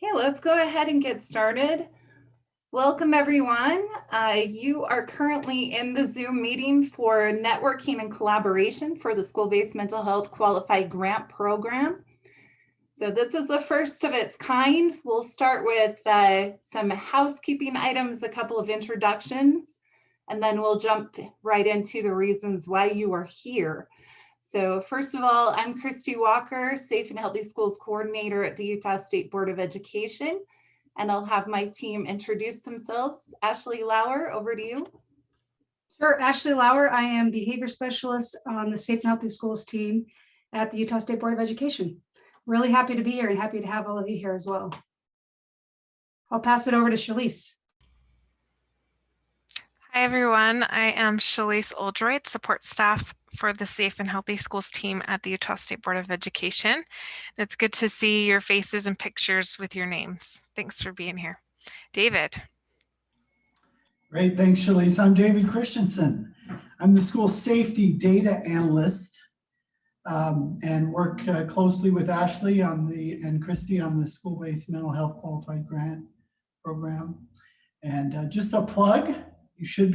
Okay, let's go ahead and get started. Welcome everyone. You are currently in the Zoom meeting for networking and collaboration for the School-Based Mental Health Qualified Grant Program. So this is the first of its kind. We'll start with some housekeeping items, a couple of introductions, and then we'll jump right into the reasons why you are here. So first of all, I'm Christy Walker, Safe and Healthy Schools Coordinator at the Utah State Board of Education, and I'll have my team introduce themselves. Ashley Lauer, over to you. Sure, Ashley Lauer. I am Behavior Specialist on the Safe and Healthy Schools team at the Utah State Board of Education. Really happy to be here and happy to have all of you here as well. I'll pass it over to Shalise. Hi, everyone. I am Shalise Oldroyd, support staff for the Safe and Healthy Schools team at the Utah State Board of Education. It's good to see your faces and pictures with your names. Thanks for being here. David. Great, thanks, Shalise. I'm David Christensen. I'm the school safety data analyst and work closely with Ashley and Christy on the School-Based Mental Health Qualified Grant Program. And just a plug. You should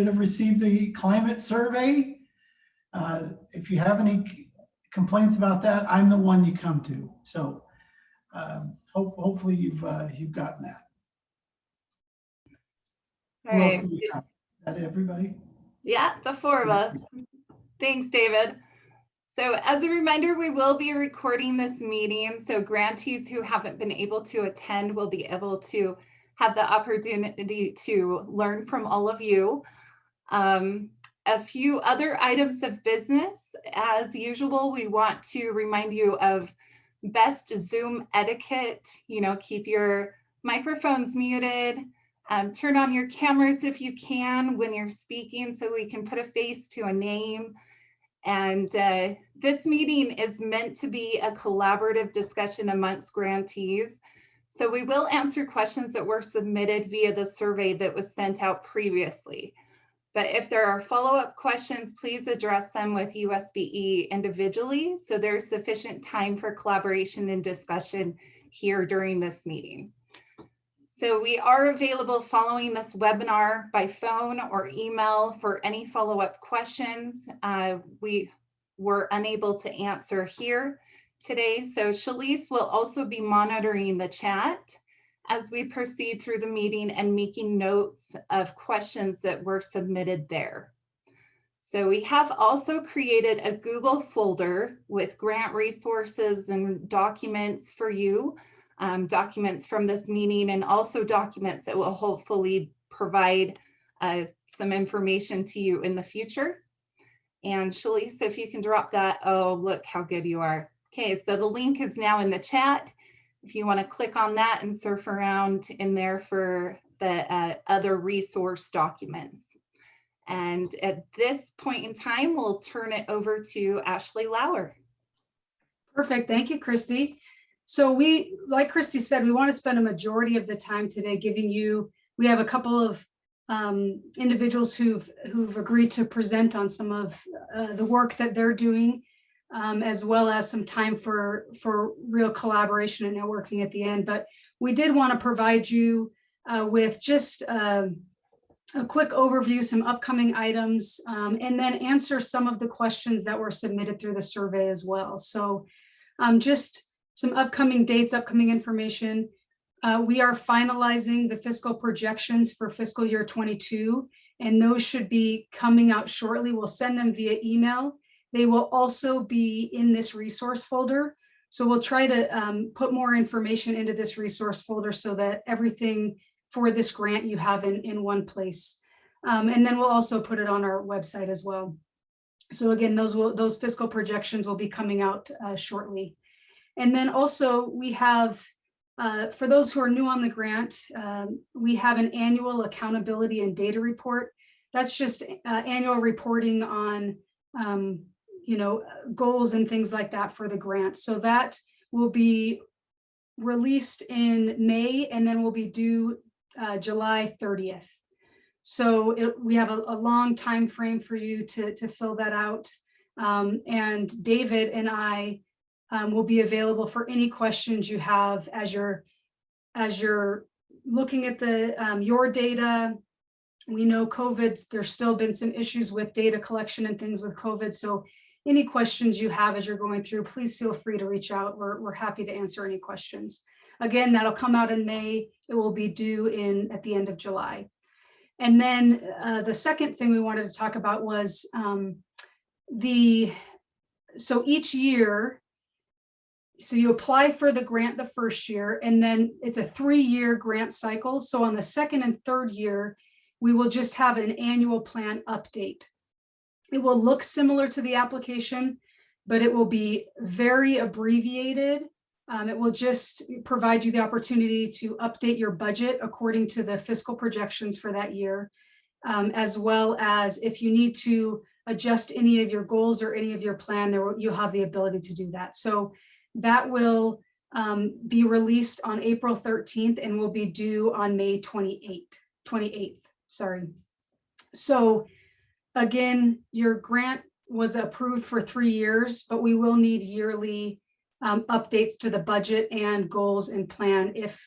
have received the climate survey. If you have any complaints about that, I'm the one you come to. So hopefully you've gotten that. All right. Is that everybody? Yeah, the four of us. Thanks, David. So as a reminder, we will be recording this meeting. So grantees who haven't been able to attend will be able to have the opportunity to learn from all of you. A few other items of business. As usual, we want to remind you of best Zoom etiquette. Keep your microphones muted. Turn on your cameras if you can when you're speaking so we can put a face to a name. And this meeting is meant to be a collaborative discussion amongst grantees. So we will answer questions that were submitted via the survey that was sent out previously. But if there are follow-up questions, please address them with USBE individually so there's sufficient time for collaboration and discussion here during this meeting. So we are available following this webinar by phone or email for any follow-up questions we were unable to answer here today. So Shalise will also be monitoring the chat as we proceed through the meeting and making notes of questions that were submitted there. So we have also created a Google folder with grant resources and documents for you, documents from this meeting, and also documents that will hopefully provide some information to you in the future. And Shalise, if you can drop that, oh, look how good you are. Okay, so the link is now in the chat. If you want to click on that and surf around in there for the other resource documents. And at this point in time, we'll turn it over to Ashley Lauer. Perfect. Thank you, Christy. So like Christy said, we want to spend a majority of the time today giving you, we have a couple of individuals who've agreed to present on some of the work that they're doing, as well as some time for real collaboration and networking at the end. But we did want to provide you with just a quick overview, some upcoming items, and then answer some of the questions that were submitted through the survey as well. So just some upcoming dates, upcoming information. We are finalizing the fiscal projections for fiscal year 22, and those should be coming out shortly. We'll send them via email. They will also be in this resource folder. So we'll try to put more information into this resource folder so that everything for this grant you have in one place. And then we'll also put it on our website as well. So again, those fiscal projections will be coming out shortly. And then also we have, for those who are new on the grant, we have an annual accountability and data report. That's just annual reporting on goals and things like that for the grant. So that will be released in May and then will be due July 30th. So we have a long time frame for you to fill that out. And David and I will be available for any questions you have as you're looking at your data. We know there's still been some issues with data collection and things with COVID. So any questions you have as you're going through, please feel free to reach out. We're happy to answer any questions. Again, that'll come out in May. It will be due at the end of July. And then the second thing we wanted to talk about was so each year, so you apply for the grant the first year, and then it's a 3-year grant cycle. So on the second and third year, we will just have an annual plan update. It will look similar to the application, but it will be very abbreviated. It will just provide you the opportunity to update your budget according to the fiscal projections for that year, as well as if you need to adjust any of your goals or any of your plan, you'll have the ability to do that. So that will be released on April 13th and will be due on May 28th. Sorry. So again, your grant was approved for 3 years, but we will need yearly updates to the budget and goals and plan if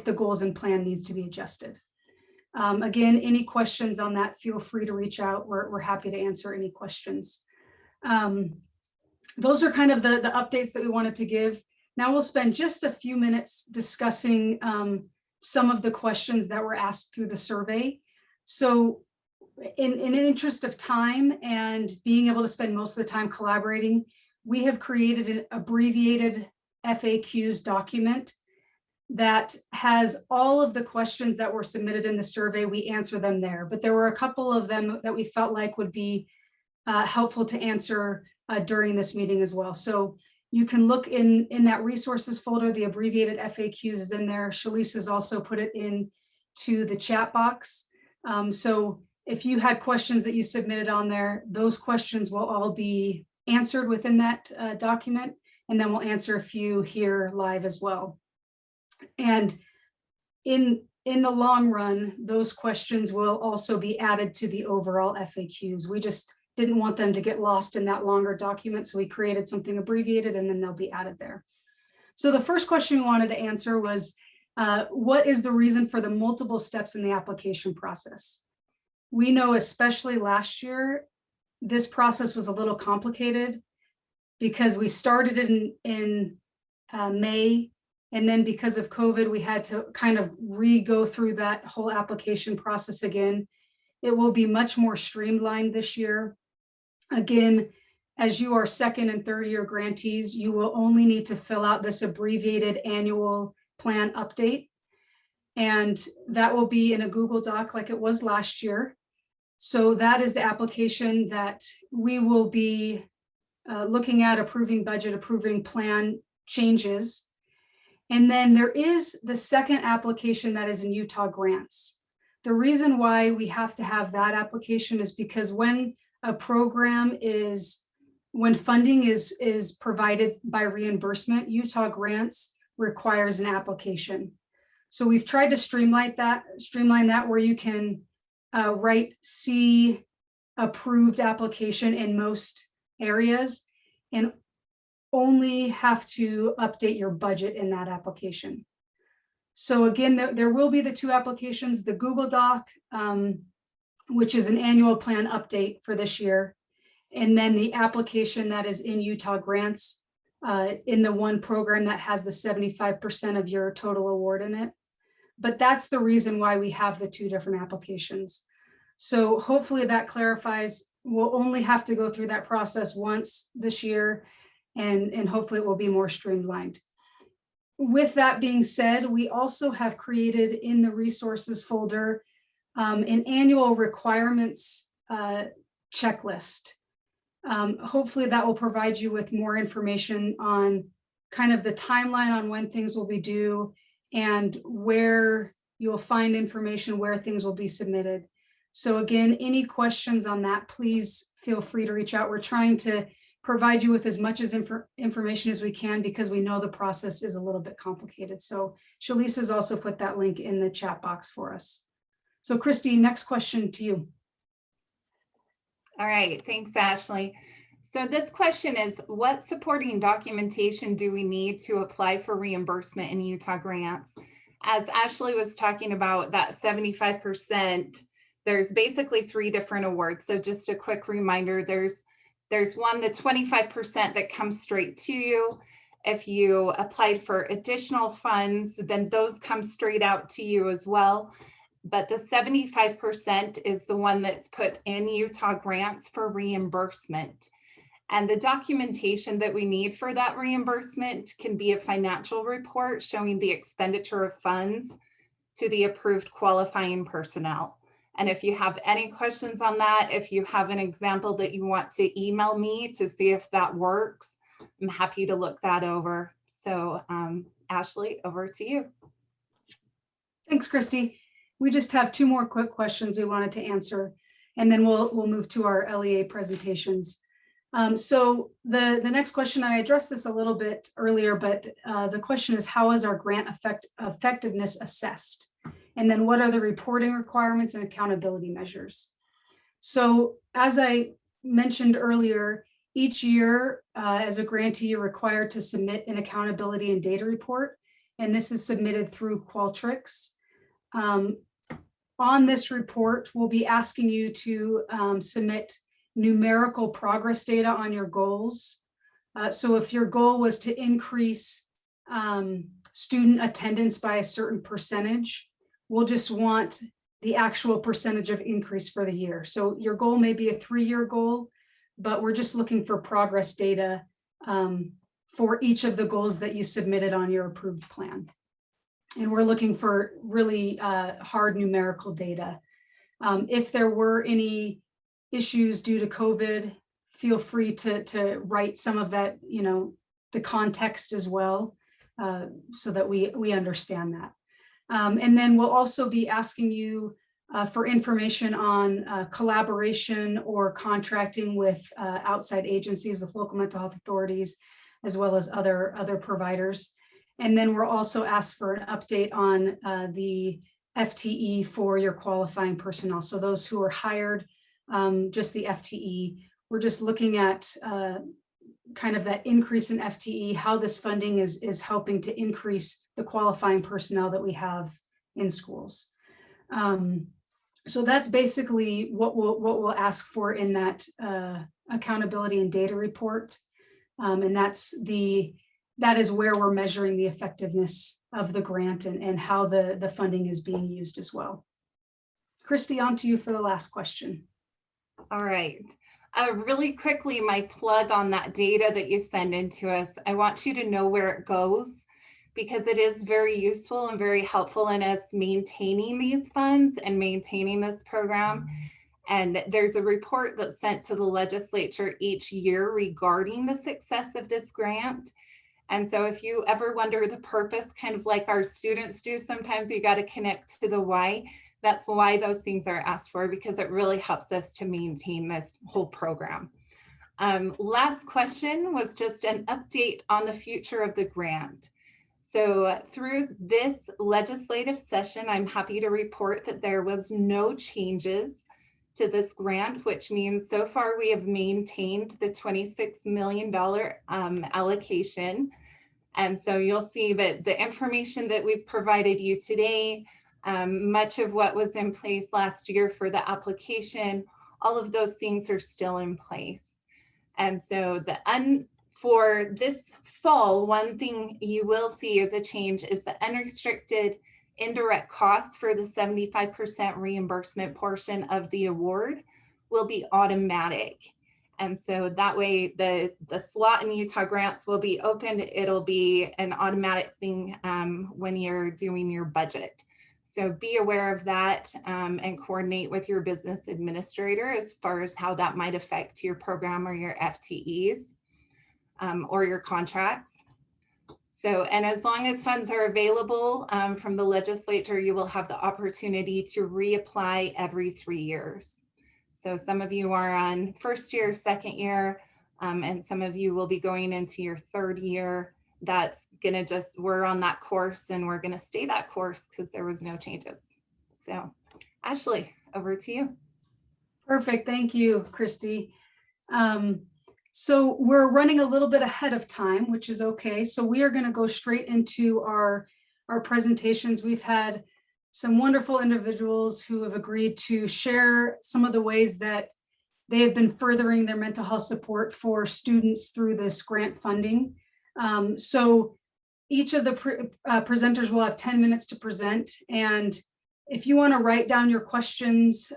the goals and plan needs to be adjusted. Again, any questions on that, feel free to reach out. We're happy to answer any questions. Those are kind of the updates that we wanted to give. Now we'll spend just a few minutes discussing some of the questions that were asked through the survey. So in an interest of time and being able to spend most of the time collaborating, we have created an abbreviated FAQs document that has all of the questions that were submitted in the survey. We answer them there, but there were a couple of them that we felt like would be helpful to answer during this meeting as well. So you can look in that resources folder, the abbreviated FAQs is in there. Shalise has also put it into the chat box. So if you had questions that you submitted on there, those questions will all be answered within that document, and then we'll answer a few here live as well. And in the long run, those questions will also be added to the overall FAQs. We just didn't want them to get lost in that longer document, so we created something abbreviated and then they'll be added there. So the first question we wanted to answer was, what is the reason for the multiple steps in the application process? We know, especially last year, this process was a little complicated because we started in May, and then because of COVID, we had to kind of go through that whole application process again. It will be much more streamlined this year. Again, as you are second and third year grantees, you will only need to fill out this abbreviated annual plan update. And that will be in a Google Doc like it was last year. So that is the application that we will be looking at, approving budget, approving plan changes. And then there is the second application that is in Utah grants. The reason why we have to have that application is because when funding is provided by reimbursement, Utah grants requires an application. So we've tried to streamline that where you can write C approved application in most areas and only have to update your budget in that application. So again, there will be the two applications, the Google Doc, which is an annual plan update for this year, and then the application that is in Utah grants in the one program that has the 75% of your total award in it. But that's the reason why we have the two different applications. So hopefully that clarifies. We'll only have to go through that process once this year, and hopefully it will be more streamlined. With that being said, we also have created in the resources folder an annual requirements checklist. Hopefully that will provide you with more information on kind of the timeline on when things will be due and where you'll find information where things will be submitted. So again, any questions on that, please feel free to reach out. We're trying to provide you with as much information as we can because we know the process is a little bit complicated. So Shalise has also put that link in the chat box for us. So Christy, next question to you. All right, thanks, Ashley. So this question is, what supporting documentation do we need to apply for reimbursement in Utah grants? As Ashley was talking about, that 75%, there's basically 3 different awards. So just a quick reminder, there's one, the 25% that comes straight to you. If you applied for additional funds, then those come straight out to you as well. But the 75% is the one that's put in Utah grants for reimbursement. And the documentation that we need for that reimbursement can be a financial report showing the expenditure of funds to the approved qualifying personnel. And if you have any questions on that, if you have an example that you want to email me to see if that works, I'm happy to look that over. So Ashley, over to you. Thanks, Christy. We just have 2 more quick questions we wanted to answer, and then we'll move to our LEA presentations. So the next question, I addressed this a little bit earlier, but the question is, how is our grant effectiveness assessed? And then what are the reporting requirements and accountability measures? So as I mentioned earlier, each year as a grantee, you're required to submit an accountability and data report, and this is submitted through Qualtrics. On this report, we'll be asking you to submit numerical progress data on your goals. So if your goal was to increase student attendance by a certain percentage, we'll just want the actual percentage of increase for the year. So your goal may be a 3-year goal, but we're just looking for progress data for each of the goals that you submitted on your approved plan. And we're looking for really hard numerical data. If there were any issues due to COVID, feel free to write some of that, the context as well, so that we understand that. And then we'll also be asking you for information on collaboration or contracting with outside agencies, with local mental health authorities, as well as other providers. And then we're also asked for an update on the FTE for your qualifying personnel. So those who are hired, just the FTE, we're just looking at kind of that increase in FTE, how this funding is helping to increase the qualifying personnel that we have in schools. So that's basically what we'll ask for in that accountability and data report. And that is where we're measuring the effectiveness of the grant and how the funding is being used as well. Christy, on to you for the last question. All right. Really quickly, my plug on that data that you send in to us, I want you to know where it goes, because it is very useful and very helpful in us maintaining these funds and maintaining this program. And there's a report that's sent to the legislature each year regarding the success of this grant. And so if you ever wonder the purpose, kind of like our students do, sometimes you got to connect to the why. That's why those things are asked for, because it really helps us to maintain this whole program. Last question was just an update on the future of the grant. So through this legislative session, I'm happy to report that there was no changes to this grant, which means so far we have maintained the $26 million allocation. And so you'll see that the information that we've provided you today, much of what was in place last year for the application, all of those things are still in place. And so for this fall, one thing you will see as a change is the unrestricted indirect costs for the 75% reimbursement portion of the award will be automatic. And so that way the slot in Utah grants will be opened. It'll be an automatic thing when you're doing your budget. So be aware of that and coordinate with your business administrator as far as how that might affect your program or your FTEs or your contracts. So, and as long as funds are available from the legislature, you will have the opportunity to reapply every 3 years. So some of you are on first year, second year, and some of you will be going into your 3rd year. That's gonna we're on that course and we're gonna stay that course because there was no changes. So Ashley, over to you. Perfect, thank you, Christy. So we're running a little bit ahead of time, which is okay. So we are going to go straight into our presentations. We've had some wonderful individuals who have agreed to share some of the ways that they have been furthering their mental health support for students through this grant funding. So each of the presenters will have 10 minutes to present. And if you want to write down your questions,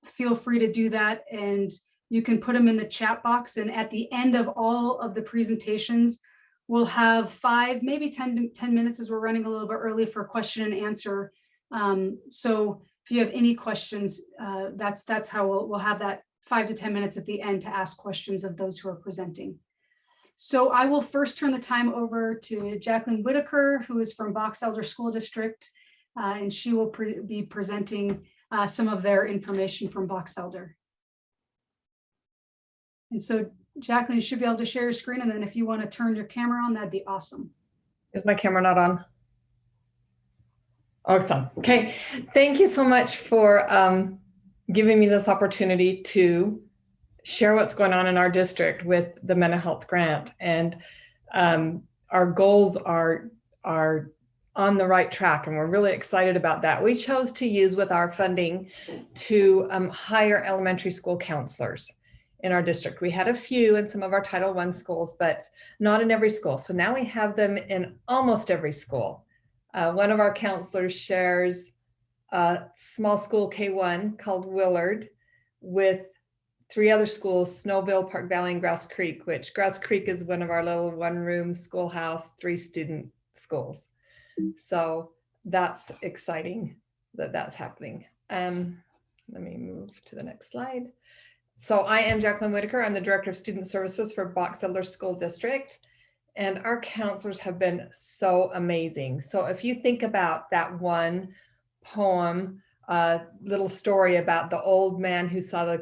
feel free to do that. And you can put them in the chat box. And at the end of all of the presentations, we'll have 5, maybe 10 minutes, as we're running a little bit early, for question and answer. So if you have any questions, that's how we'll have that 5 to 10 minutes at the end to ask questions of those who are presenting. So I will first turn the time over to Jacqueline Whitaker, who is from Box Elder School District, and she will be presenting some of their information from Box Elder. And so Jacqueline, you should be able to share your screen, and then if you want to turn your camera on, that'd be awesome. Is my camera not on? Oh, it's on. Okay. Thank you so much for giving me this opportunity to share what's going on in our district with the mental health grant. And our goals are on the right track, and we're really excited about that. We chose to use with our funding to hire elementary school counselors in our district. We had a few in some of our Title I schools, but not in every school. So now we have them in almost every school. One of our counselors shares a small school K1 called Willard with 3 other schools, Snowville, Park Valley, and Grouse Creek, which Grouse Creek is one of our little 1-room schoolhouse, 3-student schools. So that's exciting that that's happening. Let me move to the next slide. So I am Jacqueline Whitaker. I'm the Director of Student Services for Box Elder School District. And our counselors have been so amazing. So if you think about that one poem, little story about the old man who saw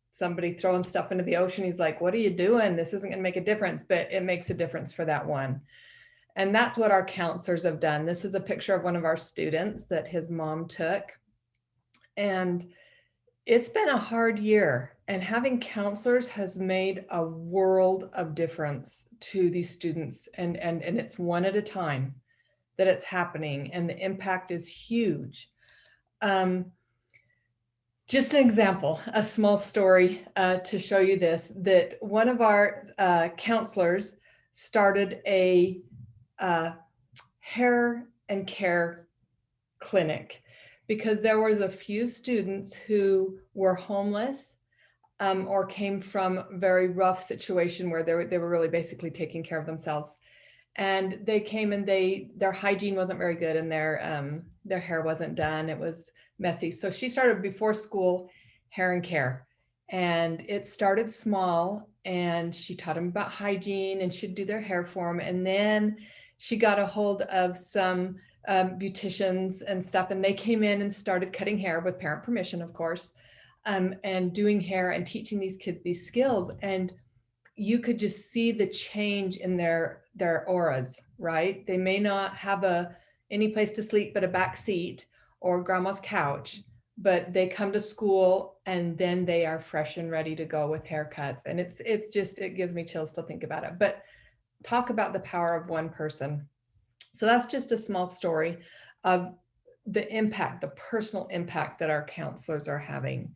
somebody throwing stuff into the ocean, he's like, what are you doing? This isn't gonna make a difference, but it makes a difference for that one. And that's what our counselors have done. This is a picture of one of our students that his mom took. And it's been a hard year, and having counselors has made a world of difference to these students. And it's one at a time that it's happening, and the impact is huge. Just an example, a small story to show you this, that one of our counselors started a hair and care clinic because there was a few students who were homeless or came from a very rough situation where they were really basically taking care of themselves. And they came and their hygiene wasn't very good, and their hair wasn't done. It was messy. So she started before school hair and care, and it started small, and she taught them about hygiene, and she'd do their hair for them. And then she got a hold of some beauticians and stuff, and they came in and started cutting hair with parent permission, of course, and doing hair and teaching these kids these skills. And you could just see the change in their auras, right? They may not have any place to sleep but a back seat or grandma's couch, but they come to school and then they are fresh and ready to go with haircuts. And it gives me chills to think about it. But talk about the power of one person. So that's just a small story of the impact, the personal impact that our counselors are having.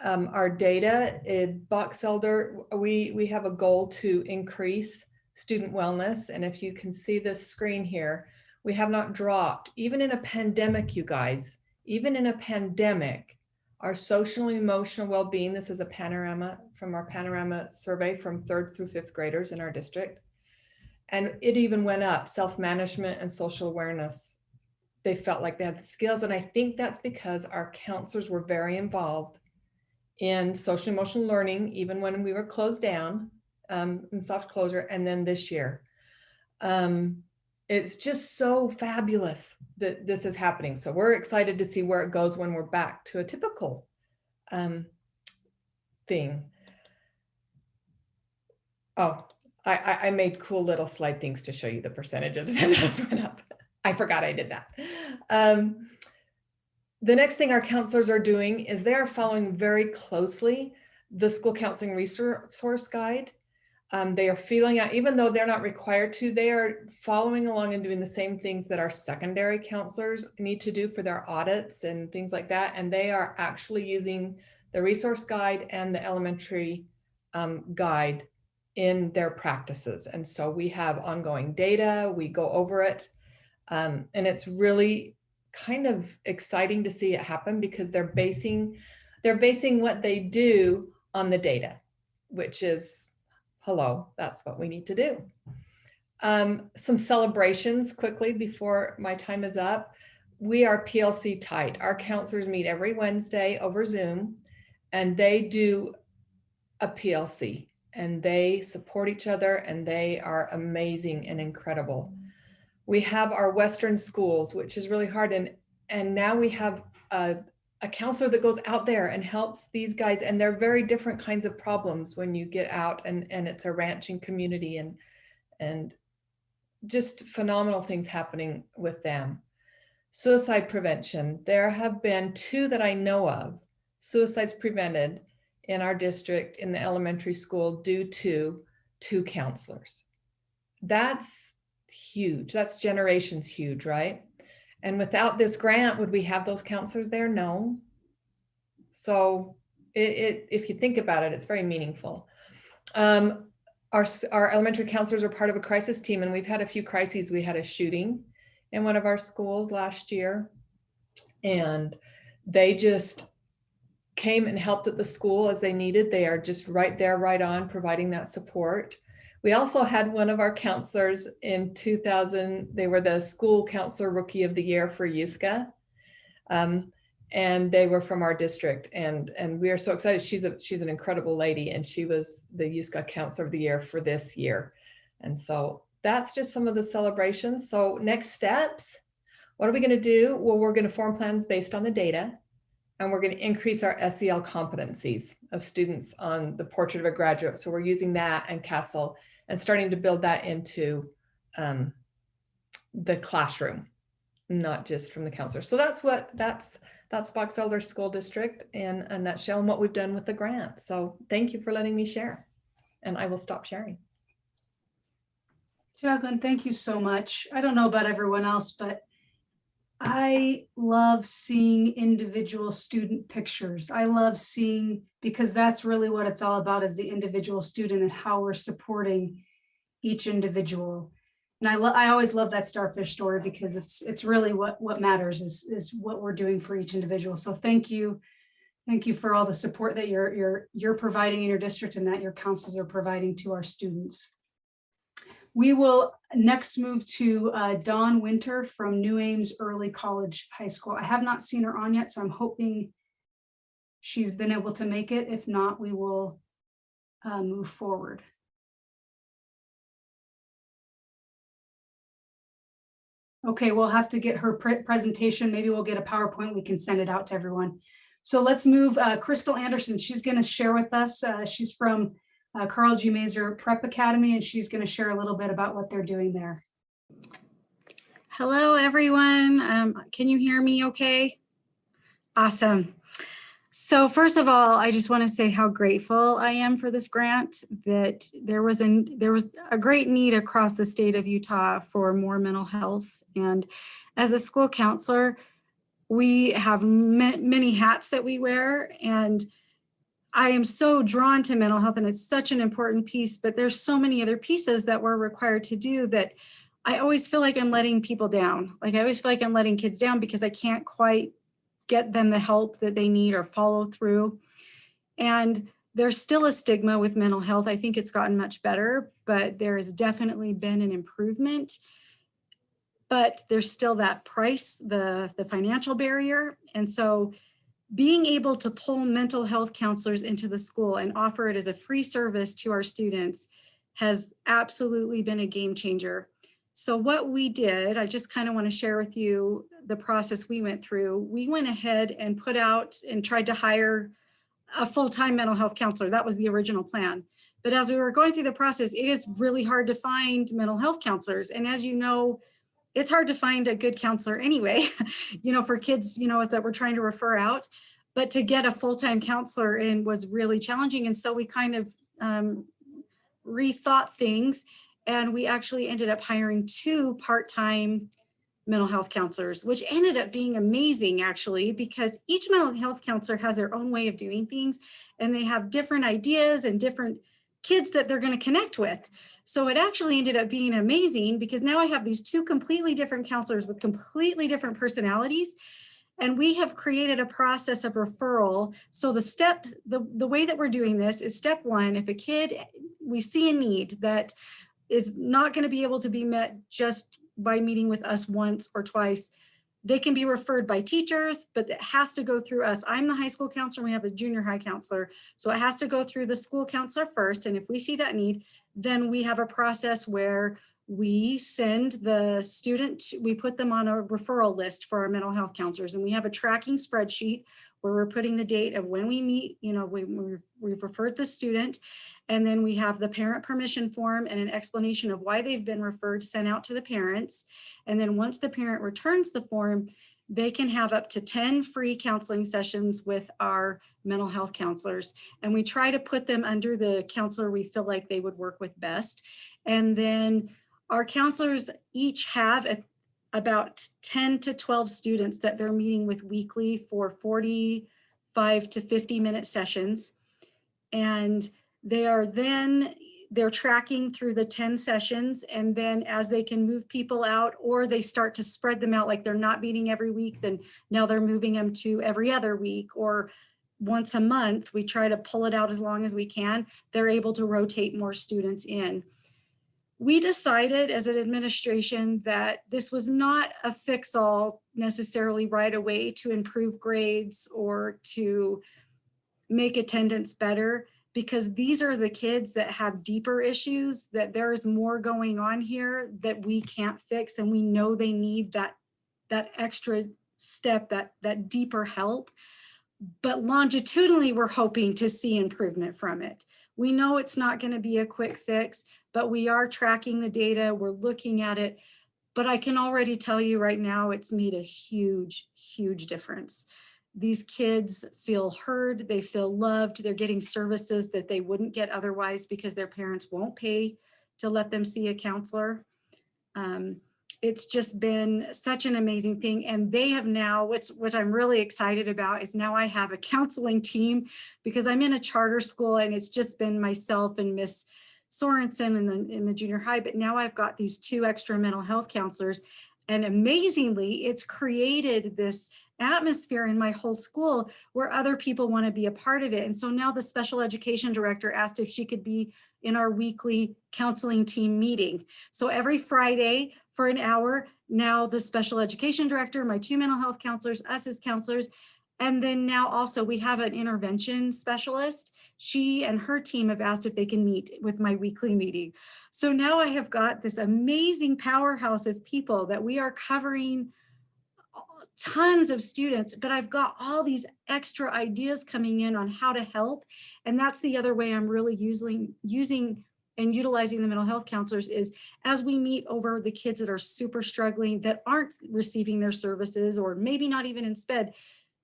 Our data in Box Elder, we have a goal to increase student wellness. And if you can see this screen here, we have not dropped, even in a pandemic, you guys, even in a pandemic, our social and emotional well-being, this is a panorama from our panorama survey from 3rd through 5th graders in our district. And it even went up, self-management and social awareness. They felt like they had the skills. And I think that's because our counselors were very involved in social emotional learning, even when we were closed down in soft closure, and then this year. It's just so fabulous that this is happening. So we're excited to see where it goes when we're back to a typical thing. Oh, I made cool little slide things to show you the percentages and those went up. I forgot I did that. The next thing our counselors are doing is they are following very closely the school counseling resource guide. They are filling out, even though they're not required to, they are following along and doing the same things that our secondary counselors need to do for their audits and things like that. And they are actually using the resource guide and the elementary guide in their practices. And so we have ongoing data, we go over it. And it's really kind of exciting to see it happen because they're basing what they do on the data, which is, hello, that's what we need to do. Some celebrations quickly before my time is up. We are PLC tight. Our counselors meet every Wednesday over Zoom, and they do a PLC, and they support each other, and they are amazing and incredible. We have our Western schools, which is really hard. And now we have a counselor that goes out there and helps these guys. And they're very different kinds of problems when you get out and it's a ranching community and just phenomenal things happening with them. Suicide prevention. There have been 2 that I know of, suicides prevented in our district in the elementary school due to 2 counselors. That's huge. That's generations huge, right? And without this grant, would we have those counselors there? No. So if you think about it, it's very meaningful. Our elementary counselors are part of a crisis team, and we've had a few crises. We had a shooting in one of our schools last year, and they just came and helped at the school as they needed. They are just right there, right on, providing that support. We also had one of our counselors in 2000, they were the school counselor rookie of the year for USCA. And they were from our district, and we are so excited. She's an incredible lady, and she was the USCA counselor of the year for this year. And so that's just some of the celebrations. So next steps, what are we gonna do? Well, we're gonna form plans based on the data, and we're gonna increase our SEL competencies of students on the Portrait of a Graduate. So we're using that and CASEL and starting to build that into the classroom, not just from the counselor. So that's Box Elder School District in a nutshell, and what we've done with the grant. So thank you for letting me share, and I will stop sharing. Jacqueline, thank you so much. I don't know about everyone else, but I love seeing individual student pictures. I love seeing, because that's really what it's all about, is the individual student and how we're supporting each individual. And I always love that starfish story, because it's really what matters is what we're doing for each individual. So thank you for all the support that you're providing in your district and that your councils are providing to our students. We will next move to Dawn Winter from New Ames Early College High School. I have not seen her on yet, so I'm hoping she's been able to make it. If not, we will move forward. Okay, we'll have to get her presentation. Maybe we'll get a PowerPoint. We can send it out to everyone. So let's move Crystal Anderson. She's going to share with us. She's from Carl G. Mazer Prep Academy, and she's going to share a little bit about what they're doing there. Hello, everyone. Can you hear me okay? Awesome. So first of all, I just want to say how grateful I am for this grant, that there was a great need across the state of Utah for more mental health. And as a school counselor, we have many hats that we wear, and I am so drawn to mental health, and it's such an important piece, but there's so many other pieces that we're required to do that I always feel like I'm letting people down. Like I always feel like I'm letting kids down because I can't quite get them the help that they need or follow through. And there's still a stigma with mental health. I think it's gotten much better, but there has definitely been an improvement. But there's still that price, the financial barrier. And so being able to pull mental health counselors into the school and offer it as a free service to our students has absolutely been a game changer. So what we did, I just kind of want to share with you the process we went through. We went ahead and put out and tried to hire a full-time mental health counselor. That was the original plan. But as we were going through the process, it is really hard to find mental health counselors. And as you know, it's hard to find a good counselor anyway, for kids, that we're trying to refer out. but to get a full-time counselor in was really challenging. And so we kind of rethought things, and we actually ended up hiring 2 part-time mental health counselors, which ended up being amazing actually, because each mental health counselor has their own way of doing things, and they have different ideas and different kids that they're going to connect with. So it actually ended up being amazing, because now I have these 2 completely different counselors with completely different personalities. And we have created a process of referral. So the way that we're doing this is, step 1, if a kid, we see a need that is not going to be able to be met just by meeting with us once or twice, they can be referred by teachers, but it has to go through us. I'm the high school counselor, we have a junior high counselor. So it has to go through the school counselor first. And if we see that need, then we have a process where we send the student, we put them on a referral list for our mental health counselors. And we have a tracking spreadsheet where we're putting the date of when we meet, we've referred the student. And then we have the parent permission form and an explanation of why they've been referred sent out to the parents. And then once the parent returns the form, they can have up to 10 free counseling sessions with our mental health counselors. And we try to put them under the counselor we feel like they would work with best. And then our counselors each have about 10 to 12 students that they're meeting with weekly for 45 to 50-minute sessions. And they're tracking through the 10 sessions. And then as they can move people out, or they start to spread them out, like they're not meeting every week, then now they're moving them to every other week or once a month. We try to pull it out as long as we can. They're able to rotate more students in. We decided as an administration that this was not a fix-all necessarily right away to improve grades or to make attendance better, because these are the kids that have deeper issues, that there is more going on here that we can't fix. And we know they need that extra step, that deeper help. But longitudinally, we're hoping to see improvement from it. We know it's not going to be a quick fix, but we are tracking the data, we're looking at it. But I can already tell you right now, it's made a huge, huge difference. These kids feel heard, they feel loved, they're getting services that they wouldn't get otherwise because their parents won't pay to let them see a counselor. It's just been such an amazing thing. And they have now, what I'm really excited about is now I have a counseling team, because I'm in a charter school and it's just been myself and Miss Sorensen in the junior high, but now I've got these 2 extra mental health counselors. And amazingly, it's created this atmosphere in my whole school where other people want to be a part of it. And so now the special education director asked if she could be in our weekly counseling team meeting. So every Friday for an hour, now the special education director, my 2 mental health counselors, us as counselors, and then now also we have an intervention specialist. She and her team have asked if they can meet with my weekly meeting. So now I have got this amazing powerhouse of people that we are covering tons of students, but I've got all these extra ideas coming in on how to help. And that's the other way I'm really using and utilizing the mental health counselors is as we meet over the kids that are super struggling, that aren't receiving their services, or maybe not even in SPED,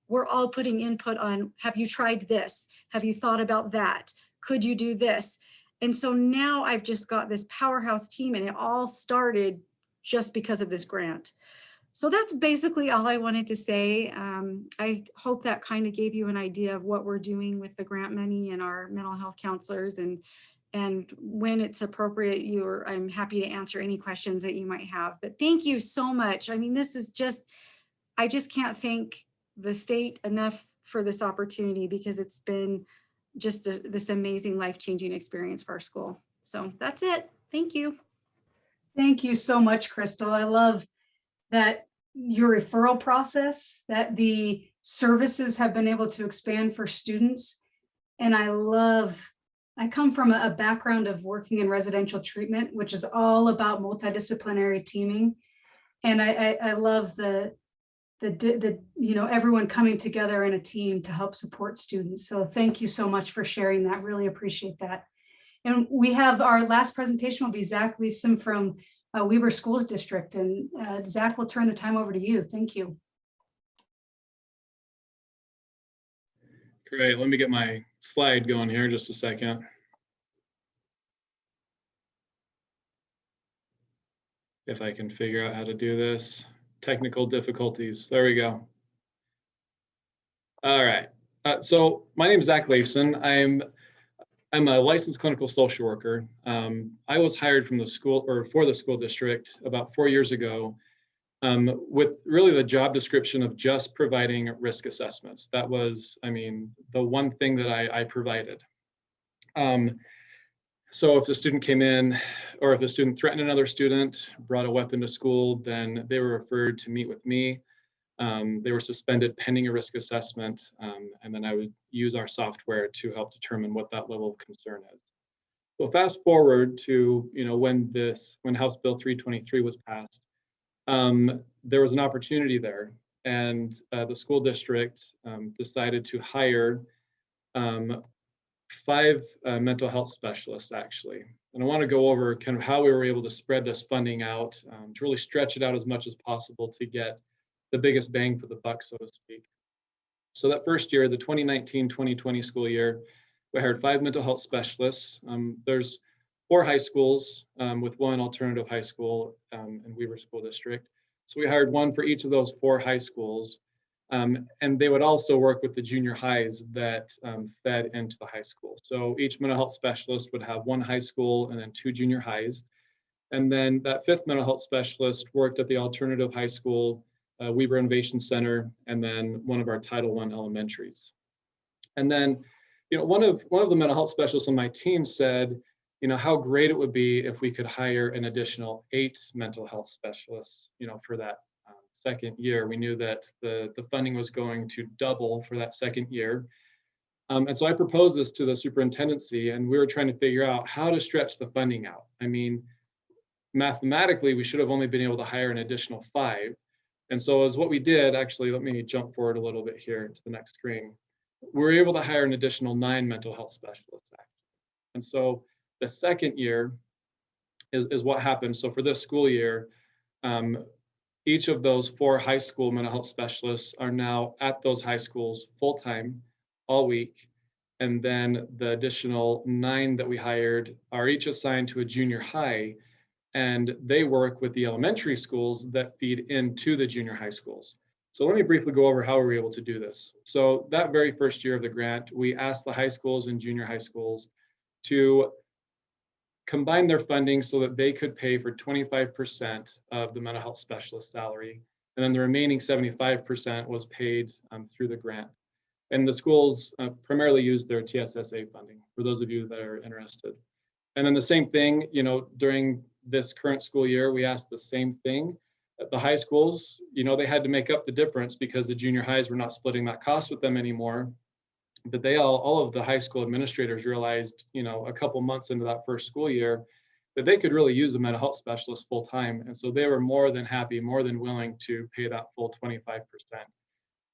we're all putting input on, have you tried this? Have you thought about that? Could you do this? And so now I've just got this powerhouse team, and it all started just because of this grant. So that's basically all I wanted to say. I hope that kind of gave you an idea of what we're doing with the grant money and our mental health counselors, and when it's appropriate, I'm happy to answer any questions that you might have. But thank you so much. I mean, this is just, I just can't thank the state enough for this opportunity, because it's been just this amazing life-changing experience for our school. So that's it. Thank you. Thank you so much, Crystal. I love that your referral process, that the services have been able to expand for students. And I come from a background of working in residential treatment, which is all about multidisciplinary teaming. And I love the everyone coming together in a team to help support students. So thank you so much for sharing that. Really appreciate that. And we have our last presentation will be Zach Leifson from Weber School District. And Zach, will turn the time over to you. Thank you. Great, let me get my slide going here just a second. If I can figure out how to do this. Technical difficulties, there we go. All right, so my name is Zach Leifson. I'm a licensed clinical social worker. I was hired from the school or for the school district about 4 years ago with really the job description of just providing risk assessments. That was, I mean, the one thing that I provided. So if the student came in, or if the student threatened another student, brought a weapon to school, then they were referred to meet with me. They were suspended pending a risk assessment, and then I would use our software to help determine what that level of concern is. So fast forward to when House Bill 323 was passed, there was an opportunity there, and the school district decided to hire 5 mental health specialists actually. And I want to go over kind of how we were able to spread this funding out to really stretch it out as much as possible to get the biggest bang for the buck, so to speak. So that first year, the 2019-2020 school year, we hired 5 mental health specialists. There's 4 high schools with 1 alternative high school in Weaver School District. So we hired 1 for each of those 4 high schools. And they would also work with the junior highs that fed into the high school. So each mental health specialist would have 1 high school and then 2 junior highs. And then that 5th mental health specialist worked at the alternative high school, Weaver Innovation Center, and then one of our Title I elementaries. And then, one of the mental health specialists on my team said, how great it would be if we could hire an additional 8 mental health specialists, for that second year. We knew that the funding was going to double for that second year. And so I proposed this to the superintendency, and we were trying to figure out how to stretch the funding out. I mean, mathematically, we should have only been able to hire an additional 5. And so as what we did, actually, let me jump forward a little bit here to the next screen. We were able to hire an additional 9 mental health specialists. And so the second year is what happened. So for this school year, each of those 4 high school mental health specialists are now at those high schools full-time all week. And then the additional 9 that we hired are each assigned to a junior high, and they work with the elementary schools that feed into the junior high schools. So let me briefly go over how we were able to do this. So that very first year of the grant, we asked the high schools and junior high schools to combine their funding so that they could pay for 25% of the mental health specialist salary. And then the remaining 75% was paid through the grant. And the schools primarily used their TSSA funding, for those of you that are interested. And then the same thing, during this current school year, we asked the same thing. At the high schools, they had to make up the difference because the junior highs were not splitting that cost with them anymore. But they all of the high school administrators realized, a couple months into that first school year, that they could really use a mental health specialist full time. And so they were more than happy, more than willing to pay that full 25%.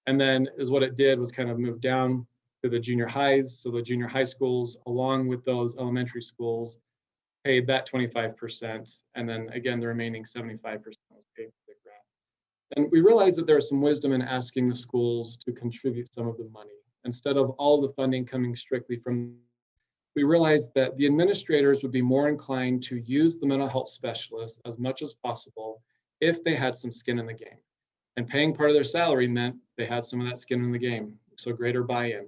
And then is what it did was kind of move down to the junior highs. So the junior high schools, along with those elementary schools, paid that 25. And then again, the remaining 75% was paid for the grant. And we realized that there was some wisdom in asking the schools to contribute some of the money. Instead of all the funding coming strictly from, we realized that the administrators would be more inclined to use the mental health specialists as much as possible if they had some skin in the game. And paying part of their salary meant they had some of that skin in the game, so greater buy-in.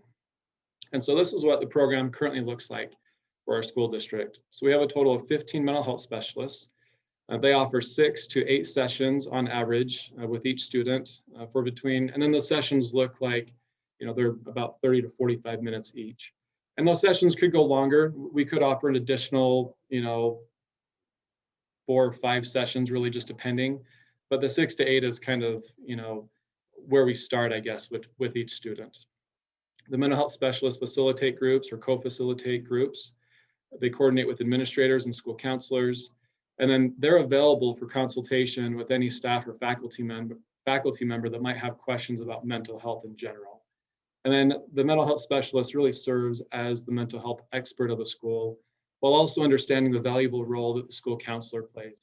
And so this is what the program currently looks like for our school district. So we have a total of 15 mental health specialists. They offer 6 to 8 sessions on average with each student and then the sessions look like, they're about 30 to 45 minutes each. And those sessions could go longer. We could offer an additional, 4 or 5 sessions, really just depending. But the 6 to 8 is kind of, where we start, I guess, with each student. The mental health specialists facilitate groups or co-facilitate groups. They coordinate with administrators and school counselors. And then they're available for consultation with any staff or faculty member that might have questions about mental health in general. And then the mental health specialist really serves as the mental health expert of the school, while also understanding the valuable role that the school counselor plays.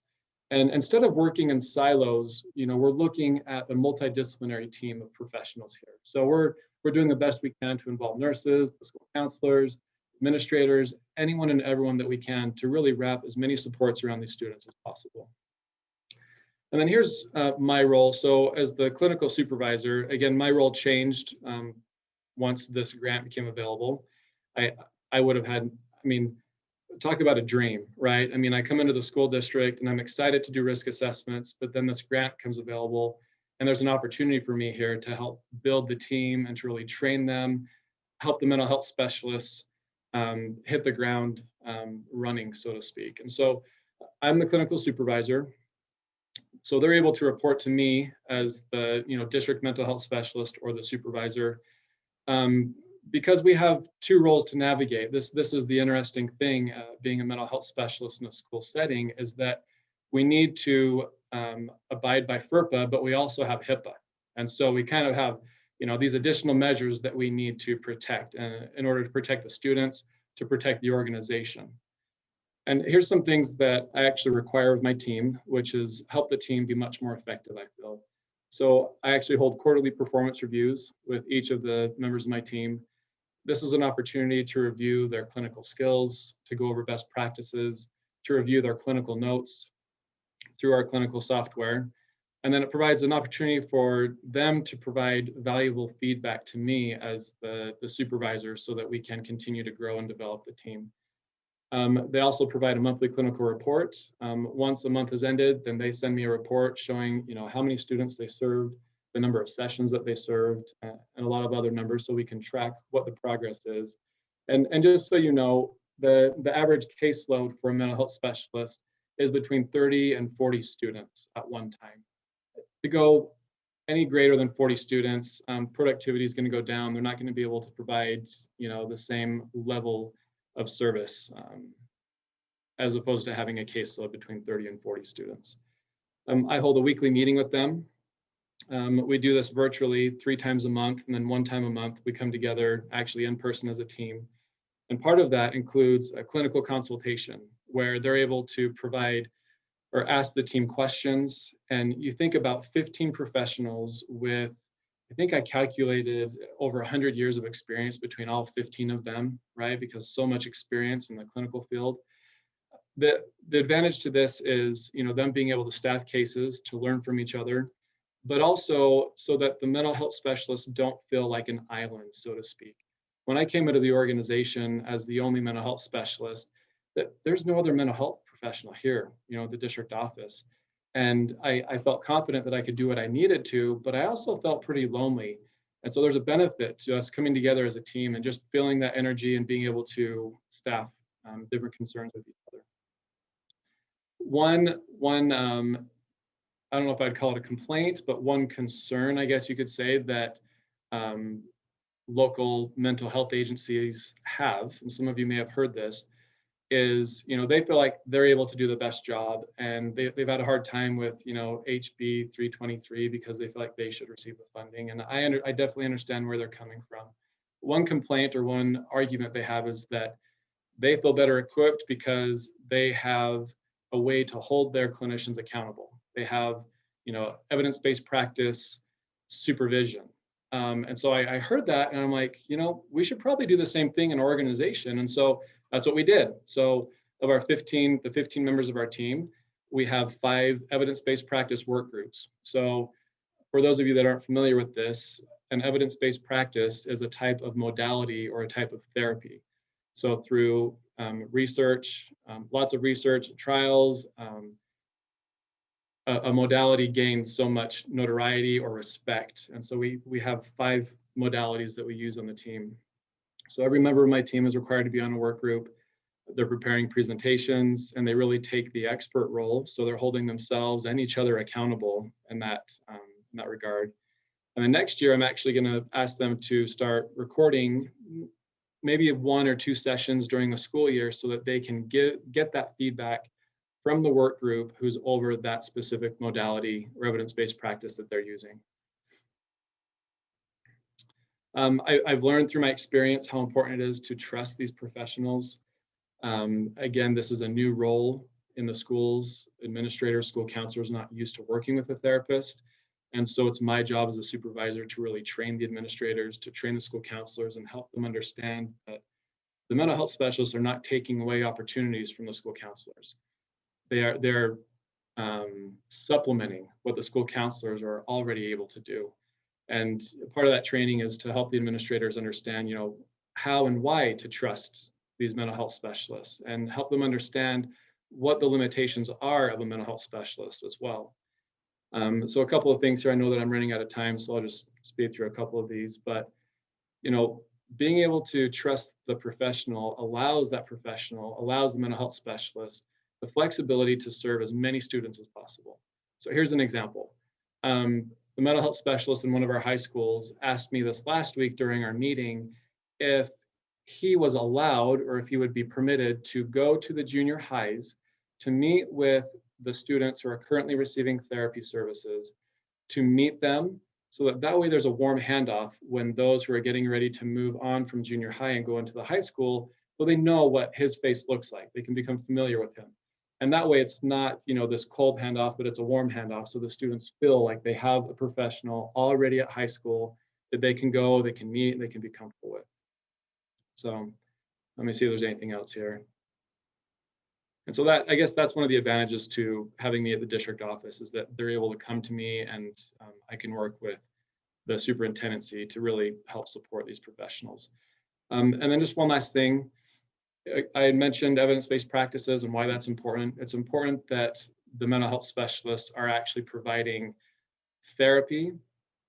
And instead of working in silos, we're looking at a multidisciplinary team of professionals here. So we're we're doing the best we can to involve nurses, the school counselors, administrators, anyone and everyone that we can to really wrap as many supports around these students as possible. And then here's my role. So as the clinical supervisor, again, my role changed once this grant became available. I would have had, I mean, talk about a dream, right? I mean, I come into the school district and I'm excited to do risk assessments, but then this grant comes available and there's an opportunity for me here to help build the team and to really train them, help the mental health specialists hit the ground running, so to speak. And so I'm the clinical supervisor. So they're able to report to me as the district mental health specialist or the supervisor. Because we have two roles to navigate. This is the interesting thing, being a mental health specialist in a school setting, is that we need to abide by FERPA, but we also have HIPAA. And so we kind of have these additional measures that we need to protect in order to protect the students, to protect the organization. And here's some things that I actually require of my team, which is help the team be much more effective, I feel. So I actually hold quarterly performance reviews with each of the members of my team. This is an opportunity to review their clinical skills, to go over best practices, to review their clinical notes through our clinical software. And then it provides an opportunity for them to provide valuable feedback to me as the supervisor so that we can continue to grow and develop the team. They also provide a monthly clinical report. Once a month is ended, then they send me a report showing how many students they served, the number of sessions that they served, and a lot of other numbers so we can track what the progress is. And just so you know, the average caseload for a mental health specialist is between 30 and 40 students at one time. To go any greater than 40 students, productivity is going to go down. They're not going to be able to provide the same level of service as opposed to having a caseload between 30 and 40 students. I hold a weekly meeting with them. We do this virtually 3 times a month, and then 1 time a month we come together actually in person as a team. And part of that includes a clinical consultation where they're able to provide or ask the team questions. And you think about 15 professionals with, I think I calculated over 100 years of experience between all 15 of them, right? Because so much experience in the clinical field. The advantage to this is, them being able to staff cases to learn from each other, but also so that the mental health specialists don't feel like an island, so to speak. When I came into the organization as the only mental health specialist, there's no other mental health professional here, the district office. And I felt confident that I could do what I needed to, but I also felt pretty lonely. And so there's a benefit to us coming together as a team and just feeling that energy and being able to staff different concerns with each other. One I don't know if I'd call it a complaint, but one concern, I guess you could say, that local mental health agencies have, and some of you may have heard this, is they feel like they're able to do the best job, and they've had a hard time with HB323 because they feel like they should receive the funding. And I definitely understand where they're coming from. One complaint or one argument they have is that they feel better equipped because they have a way to hold their clinicians accountable. They have evidence-based practice supervision. And so I heard that and I'm like, we should probably do the same thing in our organization. And so that's what we did. So of our 15 members of our team, we have 5 evidence-based practice work groups. So for those of you that aren't familiar with this, an evidence-based practice is a type of modality or a type of therapy. So through research, lots of research, trials, a modality gains so much notoriety or respect. And so we have 5 modalities that we use on the team. So every member of my team is required to be on a work group. They're preparing presentations and they really take the expert role. So they're holding themselves and each other accountable in that regard. And then next year, I'm actually going to ask them to start recording maybe 1 or 2 sessions during the school year so that they can get that feedback from the work group who's over that specific modality or evidence-based practice that they're using. I've learned through my experience how important it is to trust these professionals. Again, this is a new role in the schools. Administrators, school counselors not used to working with a therapist. And so it's my job as a supervisor to really train the administrators, to train the school counselors, and help them understand that the mental health specialists are not taking away opportunities from the school counselors. They're supplementing what the school counselors are already able to do. And part of that training is to help the administrators understand, how and why to trust these mental health specialists, and help them understand what the limitations are of a mental health specialist as well. So a couple of things here. I know that I'm running out of time, so I'll just speed through a couple of these. But being able to trust the professional allows the mental health specialist the flexibility to serve as many students as possible. So here's an example. The mental health specialist in one of our high schools asked me this last week during our meeting if he was allowed, or if he would be permitted, to go to the junior highs to meet with the students who are currently receiving therapy services, to meet them so that way there's a warm handoff when those who are getting ready to move on from junior high and go into the high school, so they know what his face looks like. They can become familiar with him. And that way it's not, this cold handoff, but it's a warm handoff. So the students feel like they have a professional already at high school that they can go, they can meet, and they can be comfortable with. So let me see if there's anything else here. And so I guess that's one of the advantages to having me at the district office, is that they're able to come to me, and I can work with the superintendency to really help support these professionals. And then just one last thing. I had mentioned evidence-based practices and why that's important. It's important that the mental health specialists are actually providing therapy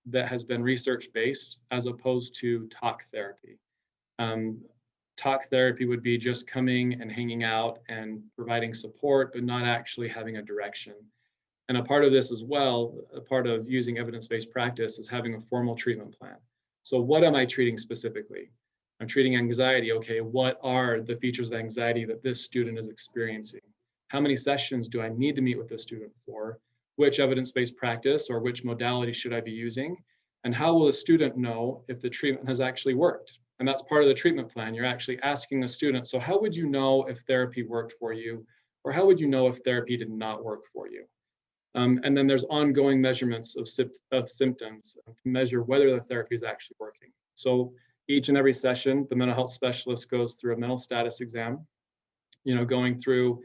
that has been research-based, as opposed to talk therapy. Talk therapy would be just coming and hanging out and providing support, but not actually having a direction. And a part of this as well, a part of using evidence-based practice, is having a formal treatment plan. So what am I treating specifically? I'm treating anxiety. Okay, what are the features of anxiety that this student is experiencing? How many sessions do I need to meet with this student for? Which evidence-based practice or which modality should I be using? And how will the student know if the treatment has actually worked? And that's part of the treatment plan. You're actually asking the student, so how would you know if therapy worked for you? Or how would you know if therapy did not work for you? And then there's ongoing measurements of symptoms to measure whether the therapy is actually working. So each and every session, the mental health specialist goes through a mental status exam, going through,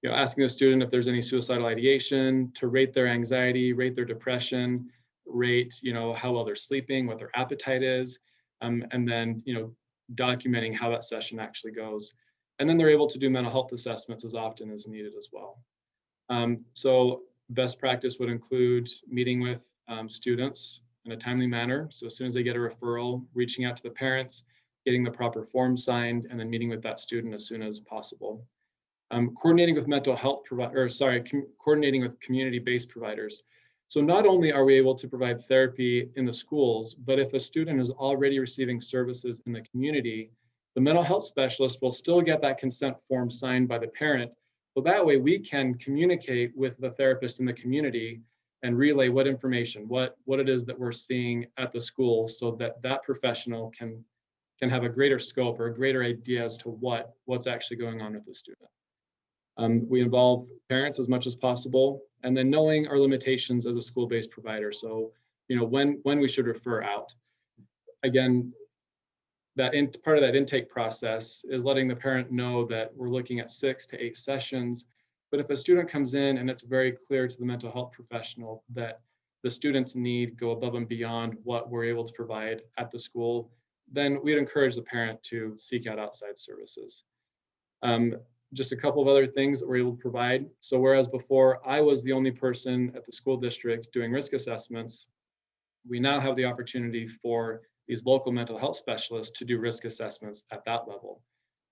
asking the student if there's any suicidal ideation, to rate their anxiety, rate their depression, rate, how well they're sleeping, what their appetite is, and then, documenting how that session actually goes. And then they're able to do mental health assessments as often as needed as well. So best practice would include meeting with students in a timely manner. So as soon as they get a referral, reaching out to the parents, getting the proper form signed, and then meeting with that student as soon as possible. Coordinating with mental health coordinating with community-based providers. So not only are we able to provide therapy in the schools, but if a student is already receiving services in the community, the mental health specialist will still get that consent form signed by the parent. So that way we can communicate with the therapist in the community and relay what information, what it is that we're seeing at the school, so that that professional can have a greater scope or a greater idea as to what's actually going on with the student. We involve parents as much as possible, and then knowing our limitations as a school-based provider. So, when we should refer out. Again, part of that intake process is letting the parent know that we're looking at 6 to 8 sessions. But if a student comes in and it's very clear to the mental health professional that the student's need go above and beyond what we're able to provide at the school, then we'd encourage the parent to seek out outside services. Just a couple of other things that we're able to provide. So whereas before I was the only person at the school district doing risk assessments, we now have the opportunity for these local mental health specialists to do risk assessments at that level.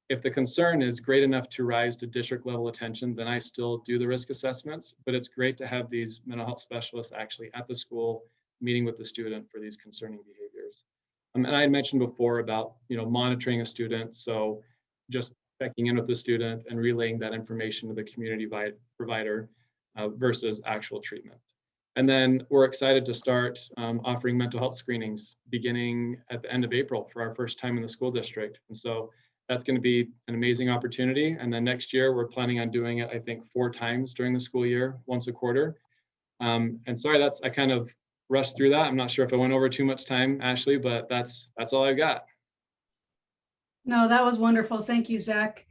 If the concern is great enough to rise to district level attention, then I still do the risk assessments, but it's great to have these mental health specialists actually at the school meeting with the student for these concerning behaviors. And I had mentioned before about, monitoring a student. So just checking in with the student and relaying that information to the community provider versus actual treatment. And then we're excited to start offering mental health screenings beginning at the end of April for our first time in the school district. And so that's going to be an amazing opportunity. And then next year, we're planning on doing it, I think, 4 times during the school year, once a quarter. And sorry, I kind of rush through that. I'm not sure if I went over too much time, Ashley, but that's all I've got. No, that was wonderful. Thank you, Zach.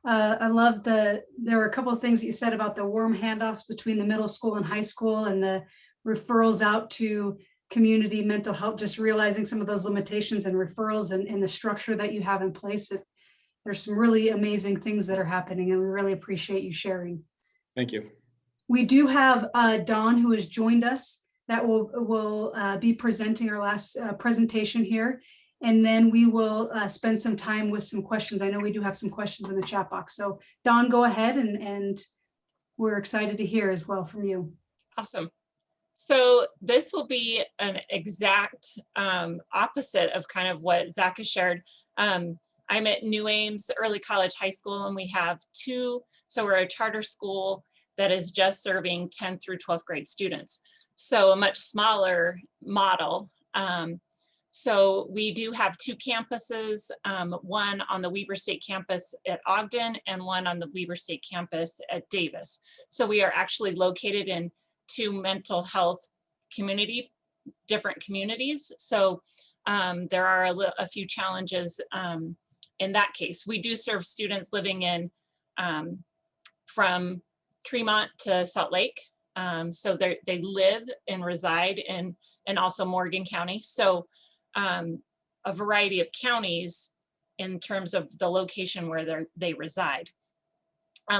I love there were a couple of things that you said about the warm handoffs between the middle school and high school and the referrals out to community mental health, just realizing some of those limitations and referrals and the structure that you have in place. There's some really amazing things that are happening, and we really appreciate you sharing. Thank you. We do have Dawn, who has joined us, that will be presenting our last presentation here. And then we will spend some time with some questions. I know we do have some questions in the chat box. So Dawn, go ahead, and we're excited to hear as well from you. Awesome. So this will be an exact opposite of kind of what Zach has shared. I'm at New Ames Early College High School, and we have so we're a charter school that is just serving 10th through 12th grade students. So a much smaller model. So we do have 2 campuses, one on the Weber State campus at Ogden and one on the Weber State campus at Davis. So we are actually located in 2 mental health different communities. So there are a few challenges in that case. We do serve students living in from Tremont to Salt Lake. So they live and reside in also Morgan County. So a variety of counties in terms of the location where they reside.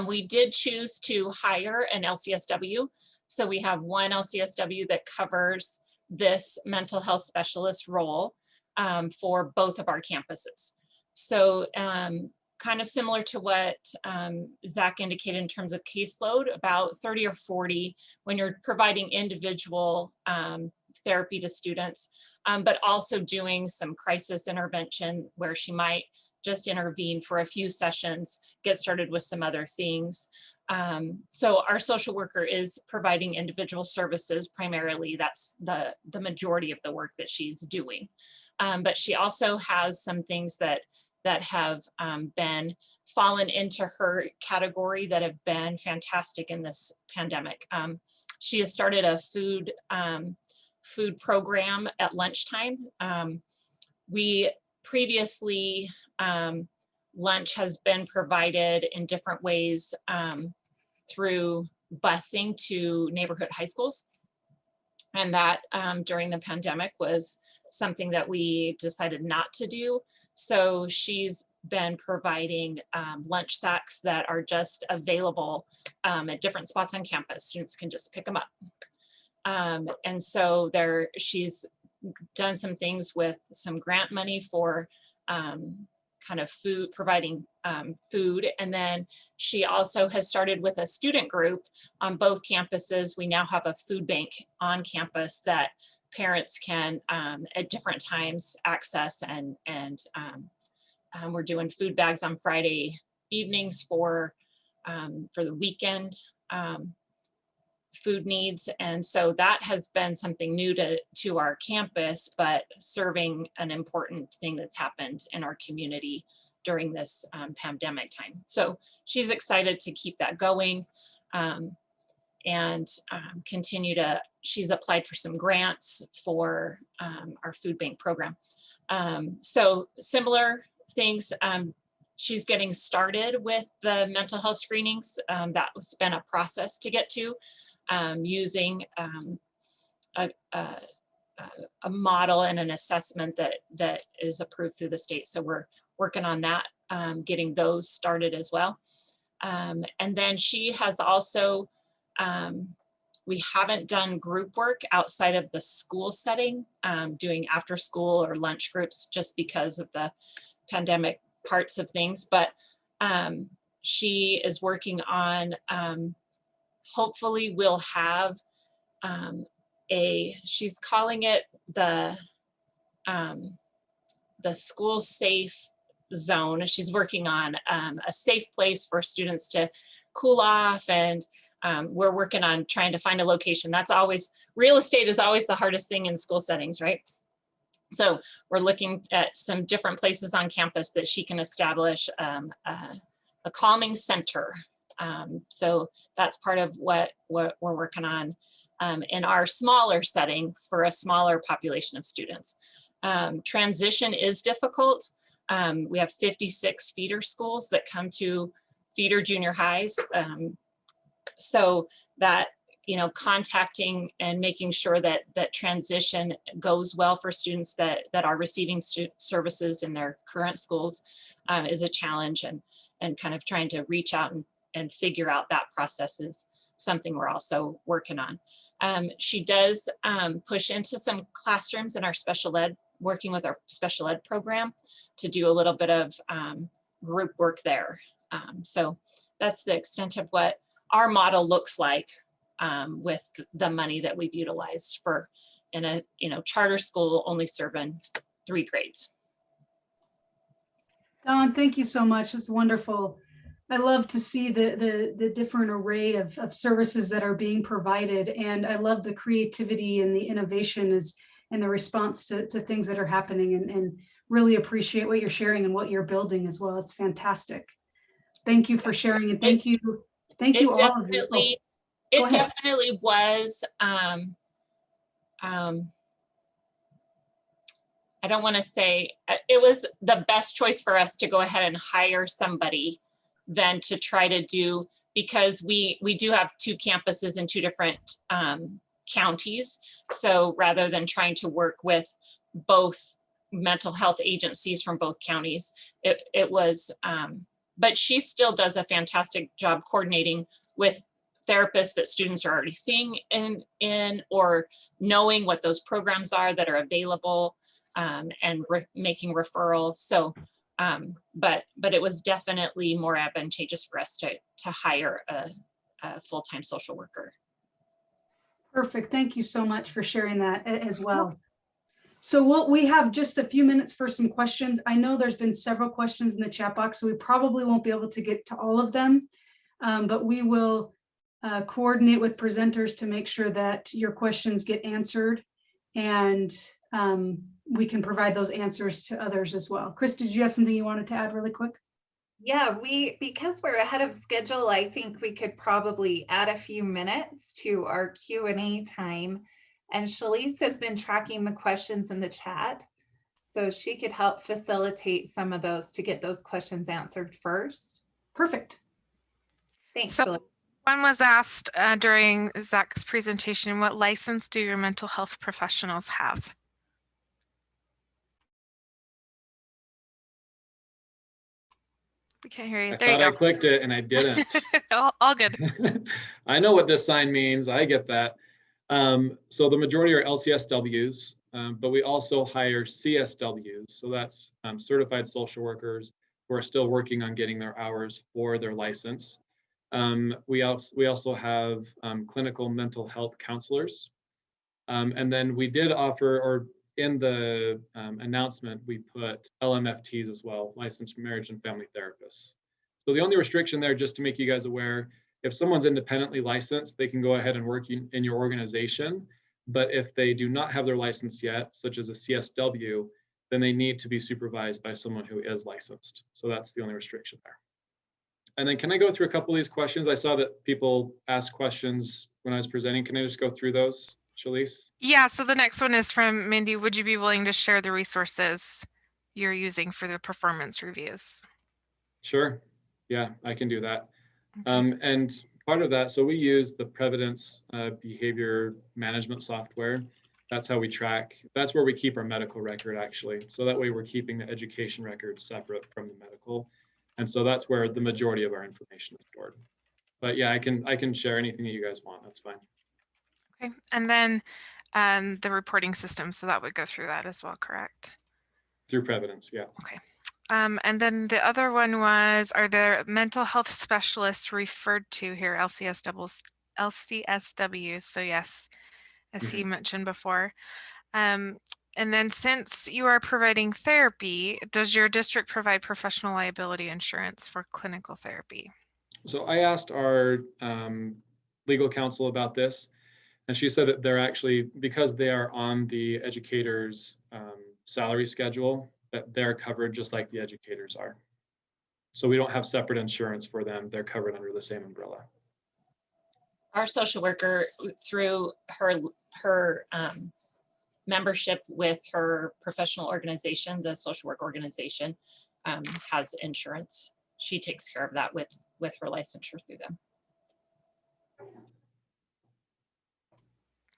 We did choose to hire an LCSW. So we have one LCSW that covers this mental health specialist role for both of our campuses. So kind of similar to what Zach indicated in terms of caseload, about 30 or 40 when you're providing individual therapy to students, but also doing some crisis intervention where she might just intervene for a few sessions, get started with some other things. So our social worker is providing individual services primarily. That's the majority of the work that she's doing. But she also has some things that have been fallen into her category that have been fantastic in this pandemic. She has started a food program at lunchtime. We previously, lunch has been provided in different ways through busing to neighborhood high schools. And that during the pandemic was something that we decided not to do. So she's been providing lunch sacks that are just available at different spots on campus. Students can just pick them up. And so she's done some things with some grant money for kind of providing food. And then she also has started with a student group on both campuses. We now have a food bank on campus that parents can at different times access, and we're doing food bags on Friday evenings for the weekend food needs. And so that has been something new to our campus, but serving an important thing that's happened in our community during this pandemic time. So she's excited to keep that going and she's applied for some grants for our food bank program. So similar things, she's getting started with the mental health screenings. That's been a process to get to. Using a model and an assessment that is approved through the state. So we're working on that, getting those started as well. And then she has also, we haven't done group work outside of the school setting, doing after school or lunch groups just because of the pandemic parts of things. But she is working on, hopefully we'll have she's calling it the school safe zone. She's working on a safe place for students to cool off, and we're working on trying to find a location. That's always, real estate is always the hardest thing in school settings, right? So we're looking at some different places on campus that she can establish a calming center. So that's part of what we're working on. in our smaller setting for a smaller population of students. Transition is difficult. We have 56 feeder schools that come to feeder junior highs. So that, you know, contacting and making sure that that transition goes well for students that are receiving services in their current schools is a challenge, and kind of trying to reach out and figure out that process is something we're also working on. She does push into some classrooms in our special ed, working with our special ed program to do a little bit of group work there. So that's the extent of what our model looks like with the money that we've utilized for in a, you know, charter school only serving 3 grades. Dawn, thank you so much. It's wonderful. I love to see the different array of services that are being provided. And I love the creativity and the innovation and the response to things that are happening, and really appreciate what you're sharing and what you're building as well. It's fantastic. Thank you for sharing, and thank you all of you. Oh, it definitely was, I don't want to say, it was the best choice for us to go ahead and hire somebody than to try to do, because we do have 2 campuses in 2 different counties. So rather than trying to work with both mental health agencies from both counties, it was, but she still does a fantastic job coordinating with therapists that students are already seeing in or knowing what those programs are that are available, and making referrals. So, but it was definitely more advantageous for us to hire a full-time social worker. Perfect. Thank you so much for sharing that as well. So we have just a few minutes for some questions. I know there's been several questions in the chat box, so we probably won't be able to get to all of them, but we will coordinate with presenters to make sure that your questions get answered, and we can provide those answers to others as well. Chris, did you have something you wanted to add really quick? Yeah, because we're ahead of schedule, I think we could probably add a few minutes to our Q&A time. And Shalise has been tracking the questions in the chat, so she could help facilitate some of those to get those questions answered first. Perfect. Thanks, So Shalise. one was asked during Zach's presentation, what license do your mental health professionals have? We can't hear you. I There you thought I go. clicked it and I didn't. all good. I know what this sign means. I get that. So the majority are LCSWs, but we also hire CSWs. So that's certified social workers who are still working on getting their hours for their license. We also have clinical mental health counselors. And then we did offer, or in the announcement, we put LMFTs as well, licensed marriage and family therapists. So the only restriction there, just to make you guys aware, if someone's independently licensed, they can go ahead and work in your organization. But if they do not have their license yet, such as a CSW, then they need to be supervised by someone who is licensed. So that's the only restriction there. And then can I go through a couple of these questions? I saw that people asked questions when I was presenting. Can I just go through those, Shalise? Yeah, so the next one is from Mindy. Would you be willing to share the resources you're using for the performance reviews? Sure. Yeah, I can do that. And part of that, so we use the Previdence behavior management software. That's how we track. That's where we keep our medical record, actually. So that way we're keeping the education record separate from the medical. And so that's where the majority of our information is stored. But yeah, I can share anything that you guys want. That's fine. Okay, and then the reporting system, so that would go through that as well, correct? Through Previdence, yeah. Okay. And then the other one was, are there mental health specialists referred to here, LCSWs? So yes, as he mentioned before. And then since you are providing therapy, does your district provide professional liability insurance for clinical therapy? So I asked our legal counsel about this, and she said that they're actually, because they are on the educator's salary schedule, that they're covered just like the educators are. So we don't have separate insurance for them. They're covered under the same umbrella. Our social worker, through her membership with her professional organization, the social work organization, has insurance. She takes care of that with her licensure through them.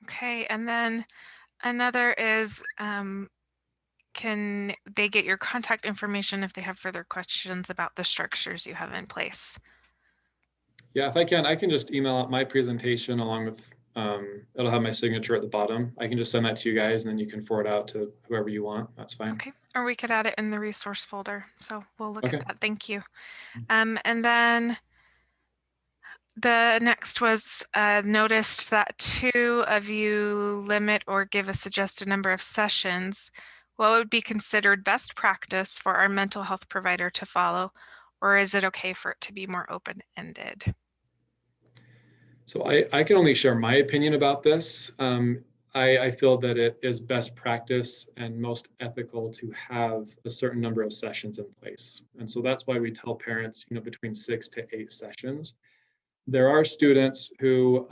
Okay, and then another is, can they get your contact information if they have further questions about the structures you have in place? Yeah, if I can just email out my presentation along with, it'll have my signature at the bottom. I can just send that to you guys and then you can forward out to whoever you want. That's fine. Okay, or we could add it in the resource folder. So we'll look Okay. at that. Thank you. And then the next was noticed that 2 of you limit or give a suggested number of sessions. What would be considered best practice for our mental health provider to follow, or is it okay for it to be more open-ended? So I can only share my opinion about this. I feel that it is best practice and most ethical to have a certain number of sessions in place. And so that's why we tell parents, between 6 to 8 sessions. There are students who,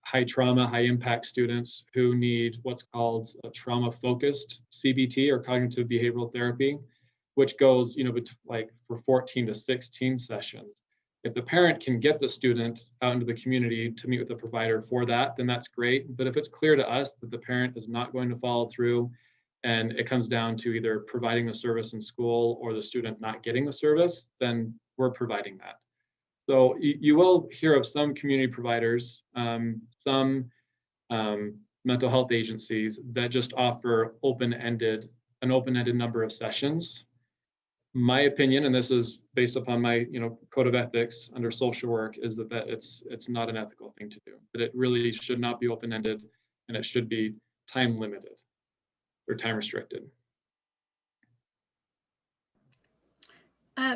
high trauma, high impact students who need what's called a trauma-focused CBT or cognitive behavioral therapy, which goes, like for 14 to 16 sessions. If the parent can get the student out into the community to meet with a provider for that, then that's great. But if it's clear to us that the parent is not going to follow through and it comes down to either providing the service in school or the student not getting the service, then we're providing that. So you will hear of some community providers, some mental health agencies that just offer an open-ended number of sessions. My opinion, and this is based upon my code of ethics under social work, is that it's not an ethical thing to do. That it really should not be open-ended, and it should be time limited or time restricted.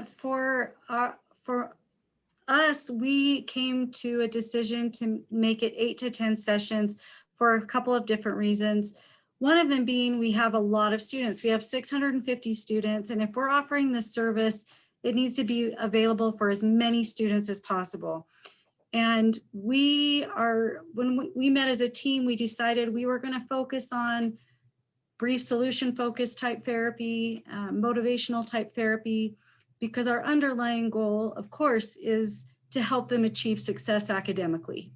For us, we came to a decision to make it 8 to 10 sessions for a couple of different reasons. One of them being we have a lot of students. We have 650 students, and if we're offering this service, it needs to be available for as many students as possible. And when we met as a team, we decided we were going to focus on brief solution focused type therapy, motivational type therapy, because our underlying goal, of course, is to help them achieve success academically.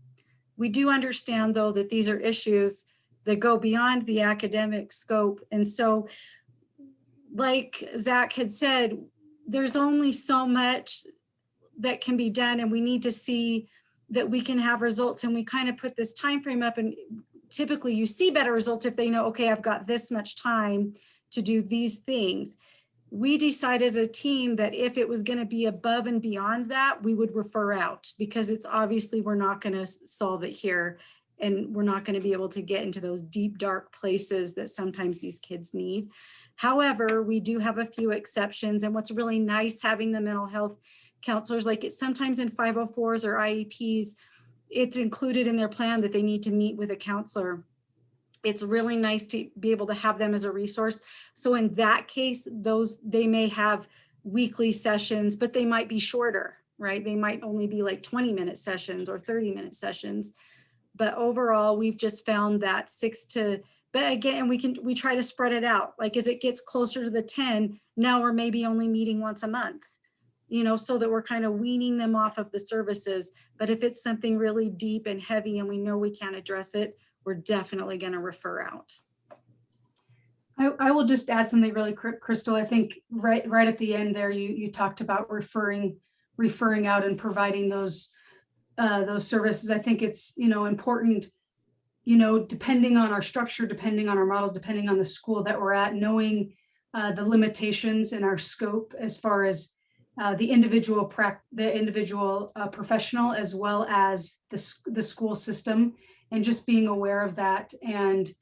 We do understand, though, that these are issues that go beyond the academic scope. And so, like Zach had said, there's only so much that can be done, and we need to see that we can have results. And we kind of put this time frame up, and typically you see better results if they know, okay, I've got this much time to do these things. We decided as a team that if it was going to be above and beyond that, we would refer out, because it's obviously we're not going to solve it here, and we're not going to be able to get into those deep, dark places that sometimes these kids need. However, we do have a few exceptions, and what's really nice having the mental health counselors, like it's sometimes in 504s or IEPs, it's included in their plan that they need to meet with a counselor. It's really nice to be able to have them as a resource. So in that case, they may have weekly sessions, but they might be shorter, right? They might only be like 20-minute sessions or 30-minute sessions. But overall, we've just found that but again, we try to spread it out. Like as it gets closer to the 10, now we're maybe only meeting once a month, so that we're kind of weaning them off of the services. But if it's something really deep and heavy and we know we can't address it, we're definitely going to refer out. I will just add something really quick, Crystal. I think right at the end there, you talked about referring out and providing those services. I think it's important, depending on our structure, depending on our model, depending on the school that we're at, knowing the limitations in our scope as far as the individual professional, as well as the school system, and just being aware of that, and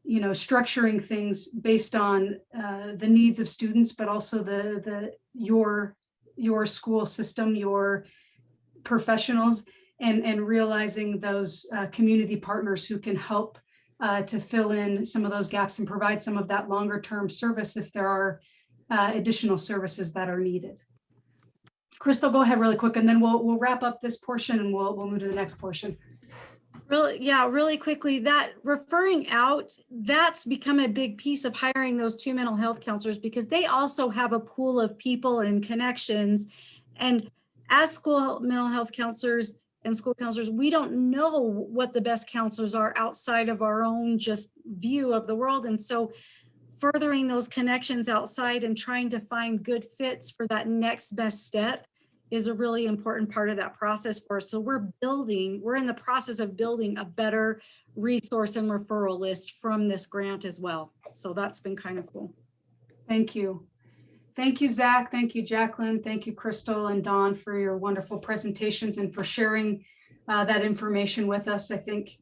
structuring things based on the needs of students, but also your school system, your professionals, and realizing those community partners who can help to fill in some of those gaps and provide some of that longer term service if there are additional services that are needed. Crystal, go ahead really quick, and then we'll wrap up this portion and we'll move to the next portion. Really quickly, that referring out, that's become a big piece of hiring those 2 mental health counselors, because they also have a pool of people and connections. And as school mental health counselors and school counselors, we don't know what the best counselors are outside of our own just view of the world. And so furthering those connections outside and trying to find good fits for that next best step is a really important part of that process for us. So we're in the process of building a better resource and referral list from this grant as well. So that's been kind of cool. Thank you. Thank you, Zach. Thank you, Jacqueline. Thank you, Crystal and Dawn, for your wonderful presentations and for sharing that information with us. I think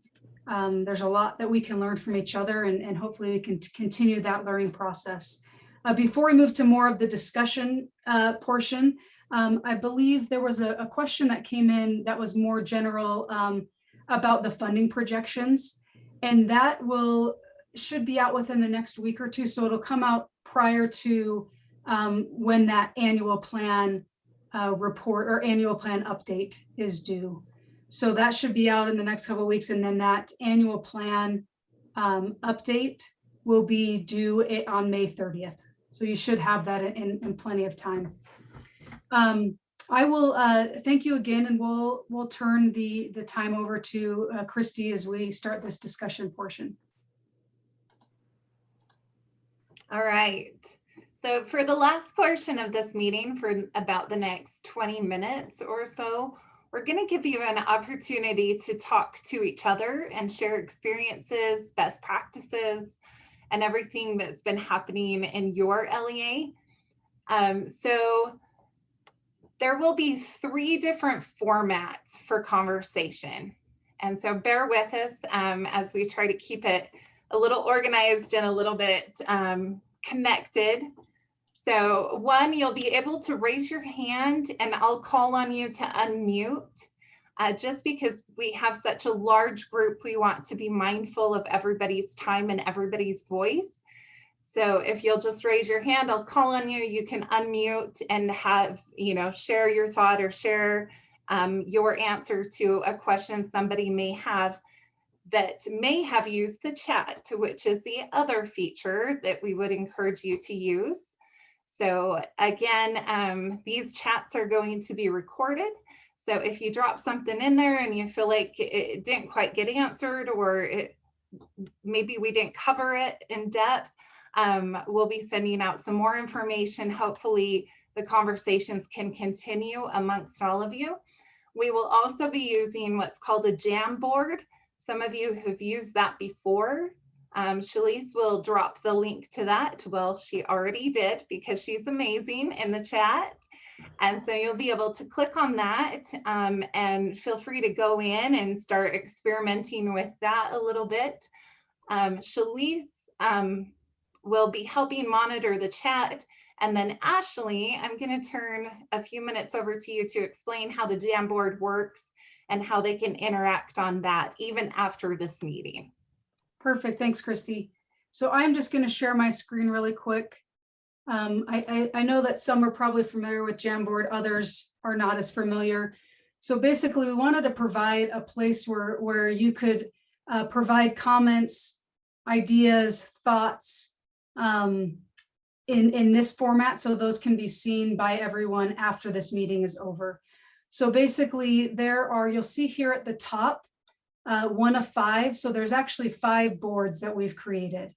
there's a lot that we can learn from each other, and hopefully we can continue that learning process. Before we move to more of the discussion portion, I believe there was a question that came in that was more general about the funding projections, and that should be out within the next week or two. So it'll come out prior to when that annual plan report or annual plan update is due. So that should be out in the next couple of weeks, and then that annual plan update will be due on May 30th. So you should have that in plenty of time. I will thank you again, and we'll turn the time over to Christy as we start this discussion portion. All right. So for the last portion of this meeting, for about the next 20 minutes or so, we're going to give you an opportunity to talk to each other and share experiences, best practices, and everything that's been happening in your LEA. So there will be 3 different formats for conversation. And so bear with us as we try to keep it a little organized and a little bit connected. So 1, you'll be able to raise your hand and I'll call on you to unmute. Just because we have such a large group, we want to be mindful of everybody's time and everybody's voice. So if you'll just raise your hand, I'll call on you. You can unmute and have, share your thought or share your answer to a question somebody may have that may have used the chat, which is the other feature that we would encourage you to use. So again, these chats are going to be recorded. So if you drop something in there and you feel like it didn't quite get answered, or maybe we didn't cover it in depth, we'll be sending out some more information. Hopefully the conversations can continue amongst all of you. We will also be using what's called a Jamboard. Some of you have used that before. Shalise will drop the link to that. Well, she already did, because she's amazing, in the chat. And so you'll be able to click on that and feel free to go in and start experimenting with that a little bit. Shalise will be helping monitor the chat. And then Ashley, I'm going to turn a few minutes over to you to explain how the Jamboard works and how they can interact on that even after this meeting. Perfect. Thanks, Christy. So I'm just going to share my screen really quick. I know that some are probably familiar with Jamboard, others are not as familiar. So basically, we wanted to provide a place where you could provide comments, ideas, thoughts in this format, so those can be seen by everyone after this meeting is over. So basically, you'll see here at the top, 1 of 5. So there's actually 5 boards that we've created.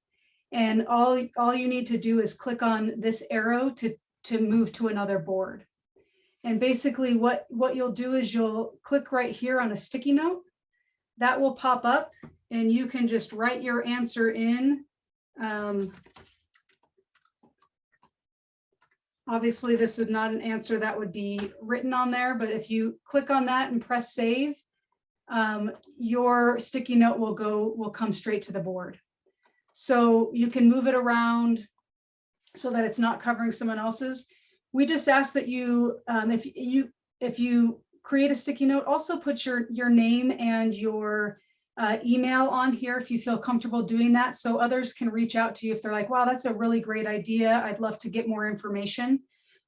And all you need to do is click on this arrow to move to another board. And basically what you'll do is you'll click right here on a sticky note. That will pop up and you can just write your answer in. Obviously, this is not an answer that would be written on there, but if you click on that and press save, your sticky note will come straight to the board. So you can move it around so that it's not covering someone else's. We just ask that you, if you create a sticky note, also put your name and your email on here if you feel comfortable doing that, so others can reach out to you if they're like, wow, that's a really great idea, I'd love to get more information.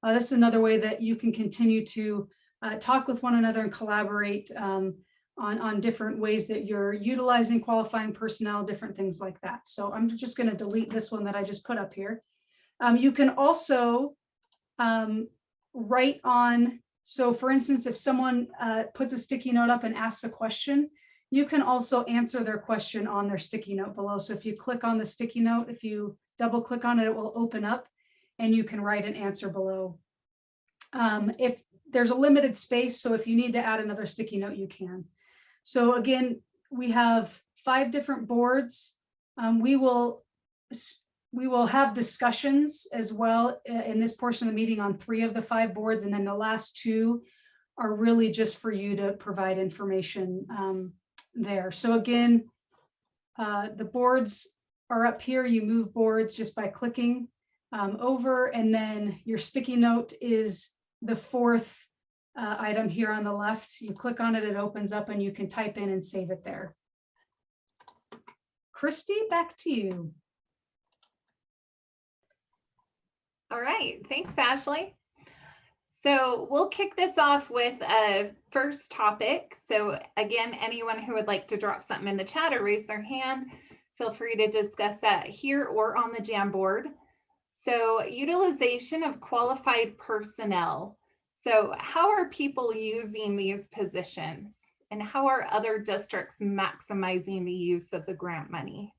This is another way that you can continue to talk with one another and collaborate on different ways that you're utilizing qualifying personnel, different things like that. So I'm just going to delete this one that I just put up here. You can also write on, so for instance, if someone puts a sticky note up and asks a question, you can also answer their question on their sticky note below. So if you click on the sticky note, if you double click on it, it will open up and you can write an answer below. If there's a limited space, so if you need to add another sticky note, you can. So again, we have 5 different boards. We will have discussions as well in this portion of the meeting on 3 of the 5 boards, and then the last 2 are really just for you to provide information there. So again, the boards are up here. You move boards just by clicking over, and then your sticky note is the 4th item here on the left. You click on it, it opens up, and you can type in and save it there. Christy, back to you. All right, thanks, Ashley. So we'll kick this off with a first topic. So again, anyone who would like to drop something in the chat or raise their hand, feel free to discuss that here or on the Jamboard. So utilization of qualified personnel. So how are people using these positions, and how are other districts maximizing the use of the grant money?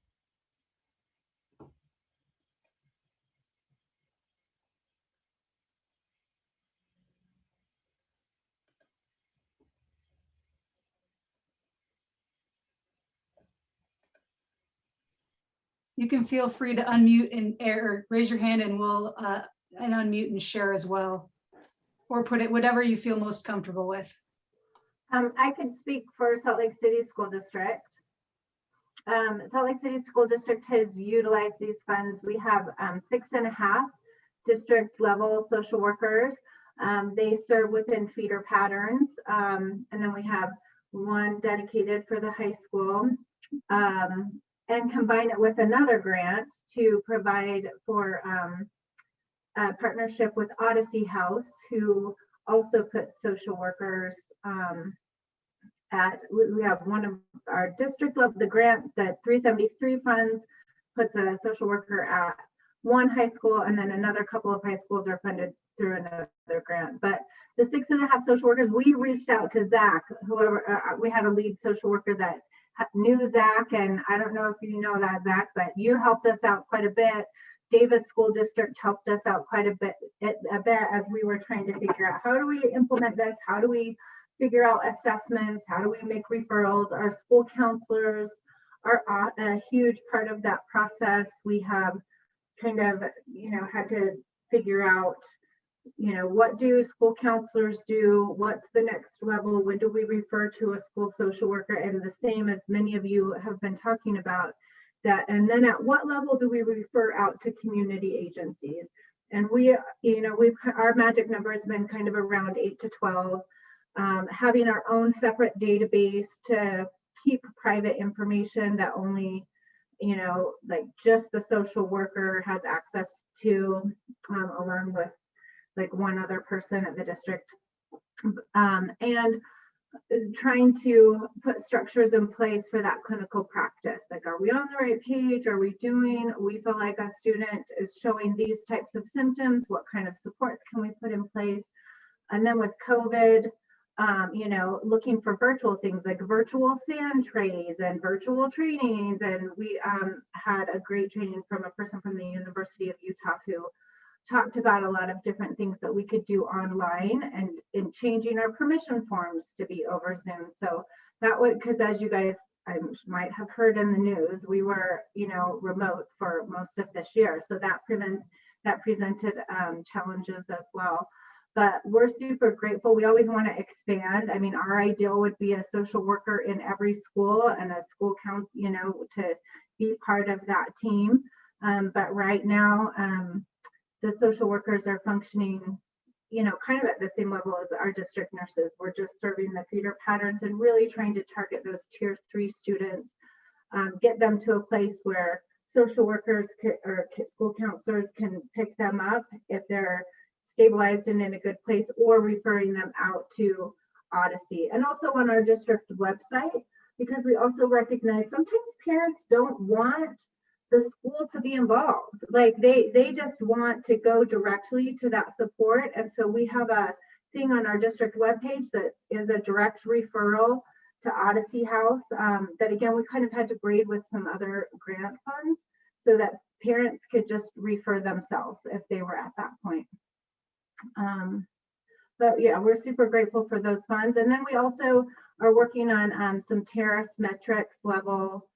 You can feel free to unmute and or raise your hand, and we'll and unmute and share as well, or put it whatever you feel most comfortable with. I could speak for Salt Lake City School District. Salt Lake City School District has utilized these funds. We have 6.5 district level social workers. They serve within feeder patterns. And then we have 1 dedicated for the high school. And combine it with another grant to provide for a partnership with Odyssey House, who also put social workers we have one of our district level, the grant, the 373 funds puts a social worker at 1 high school, and then another couple of high schools are funded through another grant. But the 6.5 social workers, we reached out to Zach, whoever, we had a lead social worker that knew Zach, and I don't know if you know that, Zach, but you helped us out quite a bit. Davis School District helped us out quite a bit as we were trying to figure out, how do we implement this? How do we figure out assessments? How do we make referrals? Our school counselors are a huge part of that process. We have kind of, had to figure out, what do school counselors do? What's the next level? When do we refer to a school social worker? And the same as many of you have been talking about that. And then at what level do we refer out to community agencies? And we, our magic number has been kind of around 8 to 12. Having our own separate database to keep private information that only, like just the social worker has access to, along with like 1 other person at the district, and trying to put structures in place for that clinical practice. Like, are we on the right page? Are we feel like a student is showing these types of symptoms? What kind of supports can we put in place? And then with COVID, looking for virtual things like virtual sand trays and virtual trainings. And we had a great training from a person from the University of Utah who talked about a lot of different things that we could do online, and in changing our permission forms to be over Zoom. So that would, because as you guys might have heard in the news, we were, remote for most of this year. So that presented challenges as well. But we're super grateful. We always want to expand. I mean, our ideal would be a social worker in every school and a school council, to be part of that team. But right now, the social workers are functioning, kind of at the same level as our district nurses. We're just serving the feeder patterns and really trying to target those tier 3 students, get them to a place where social workers or school counselors can pick them up if they're stabilized and in a good place, or referring them out to Odyssey. And also on our district website, because we also recognize sometimes parents don't want the school to be involved. Like they just want to go directly to that support. And so we have a thing on our district webpage that is a direct referral to Odyssey House that again, we kind of had to braid with some other grant funds so that parents could just refer themselves if they were at that point. But yeah, we're super grateful for those funds. And then we also are working on some Terrace metrics level,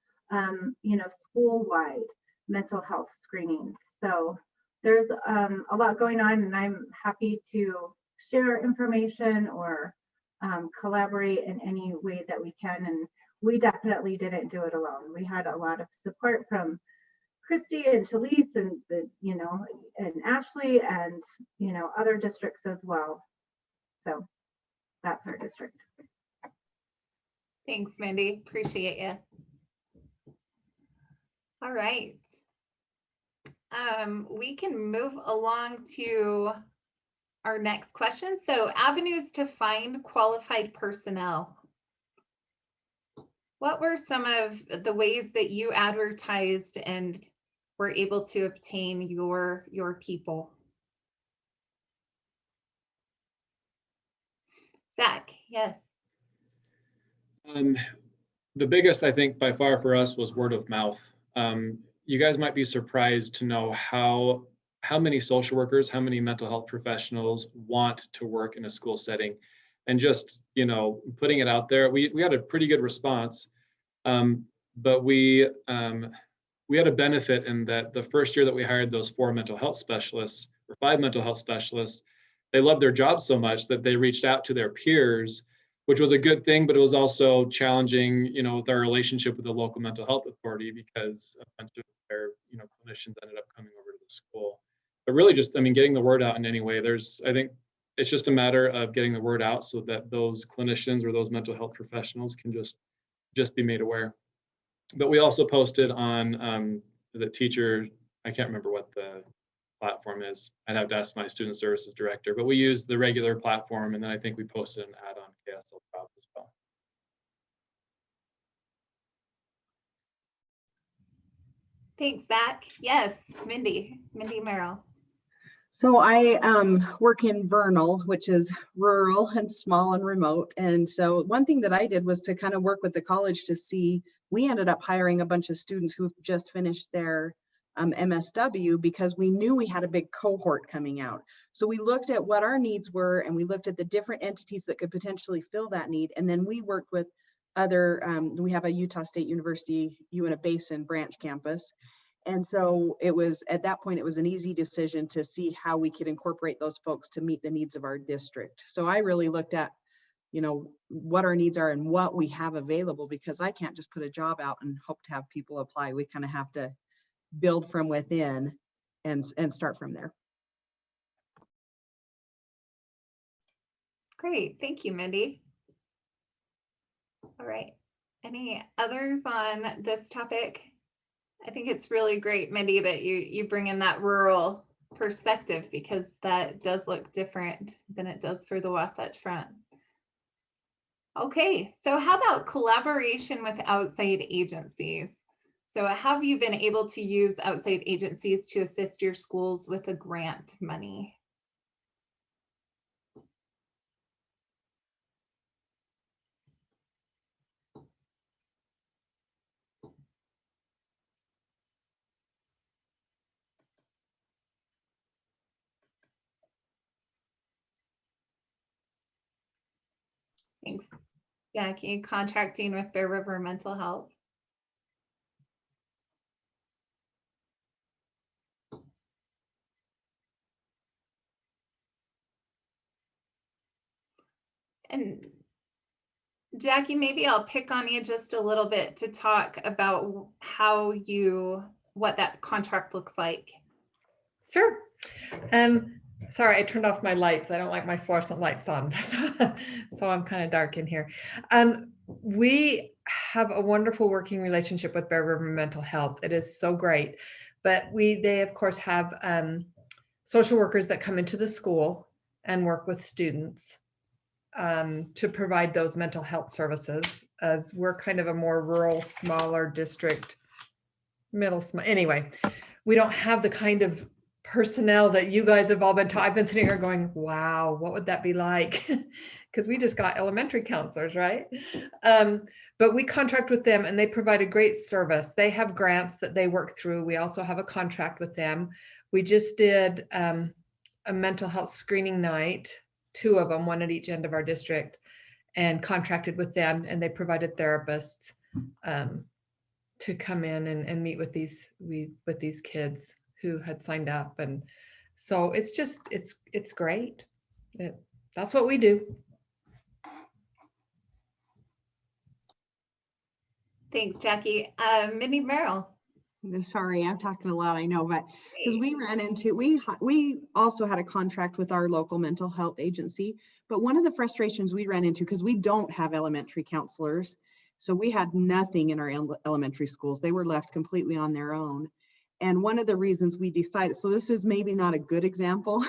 school-wide mental health screenings. So there's a lot going on, and I'm happy to share information or collaborate in any way that we can. And we definitely didn't do it alone. We had a lot of support from Christy and Shalise and and Ashley and other districts as well. So that's our district. Thanks, Mindy. Appreciate you. All right. We can move along to our next question. So, avenues to find qualified personnel. What were some of the ways that you advertised and were able to obtain your people? Zach, yes. The biggest, I think, by far for us was word of mouth. You guys might be surprised to know how many social workers, how many mental health professionals want to work in a school setting. And just, putting it out there, we had a pretty good response, but we had a benefit in that the first year that we hired those 4 mental health specialists or 5 mental health specialists, they loved their job so much that they reached out to their peers, which was a good thing, but it was also challenging, with our relationship with the local mental health authority because a bunch of their, clinicians ended up coming over to the school. But really just, getting the word out in any way, I think it's just a matter of getting the word out so that those clinicians or those mental health professionals can just be made aware. But we also posted on the teacher, I can't remember what the platform is. I'd have to ask my student services director, but we used the regular platform, and then I think we posted an ad on KSL Job as well. Thanks, Zach. Yes, Mindy Merrill. So I work in Vernal, which is rural and small and remote. And so one thing that I did was to kind of work with the college to see, we ended up hiring a bunch of students who've just finished their MSW because we knew we had a big cohort coming out. So we looked at what our needs were and we looked at the different entities that could potentially fill that need. And then we worked with other, we have a Utah State University, Uinta Basin branch campus. And so it was, at that point, it was an easy decision to see how we could incorporate those folks to meet the needs of our district. So I really looked at, what our needs are and what we have available, because I can't just put a job out and hope to have people apply. We kind of have to build from within and start from there. Great, thank you, Mindy. All right, any others on this topic? I think it's really great, Mindy, that you bring in that rural perspective, because that does look different than it does for the Wasatch Front. Okay, so how about collaboration with outside agencies? So have you been able to use outside agencies to assist your schools with the grant money? Thanks, Jackie. Contracting with Bear River Mental Health. And Jackie, maybe I'll pick on you just a little bit to talk about what that contract looks like. Sure. Sorry, I turned off my lights. I don't like my fluorescent lights on, so I'm kind of dark in here. We have a wonderful working relationship with Bear River Mental Health. It is so great, but they of course have social workers that come into the school and work with students to provide those mental health services, as we're kind of a more rural, smaller district, anyway, we don't have the kind of personnel that you guys have all been taught. I've been sitting here going, wow, what would that be like? Because we just got elementary counselors, right? But we contract with them and they provide a great service. They have grants that they work through. We also have a contract with them. We just did a mental health screening night, 2 of them, one at each end of our district, and contracted with them, and they provided therapists to come in and meet with these kids who had signed up. And so it's just, it's great. That's what we do. Thanks, Jackie. Mindy Merrill. Sorry, I'm talking a lot, I know, but because we ran into, we also had a contract with our local mental health agency, but one of the frustrations we ran into, because we don't have elementary counselors, so we had nothing in our elementary schools. They were left completely on their own. And one of the reasons we decided, so this is maybe not a good example,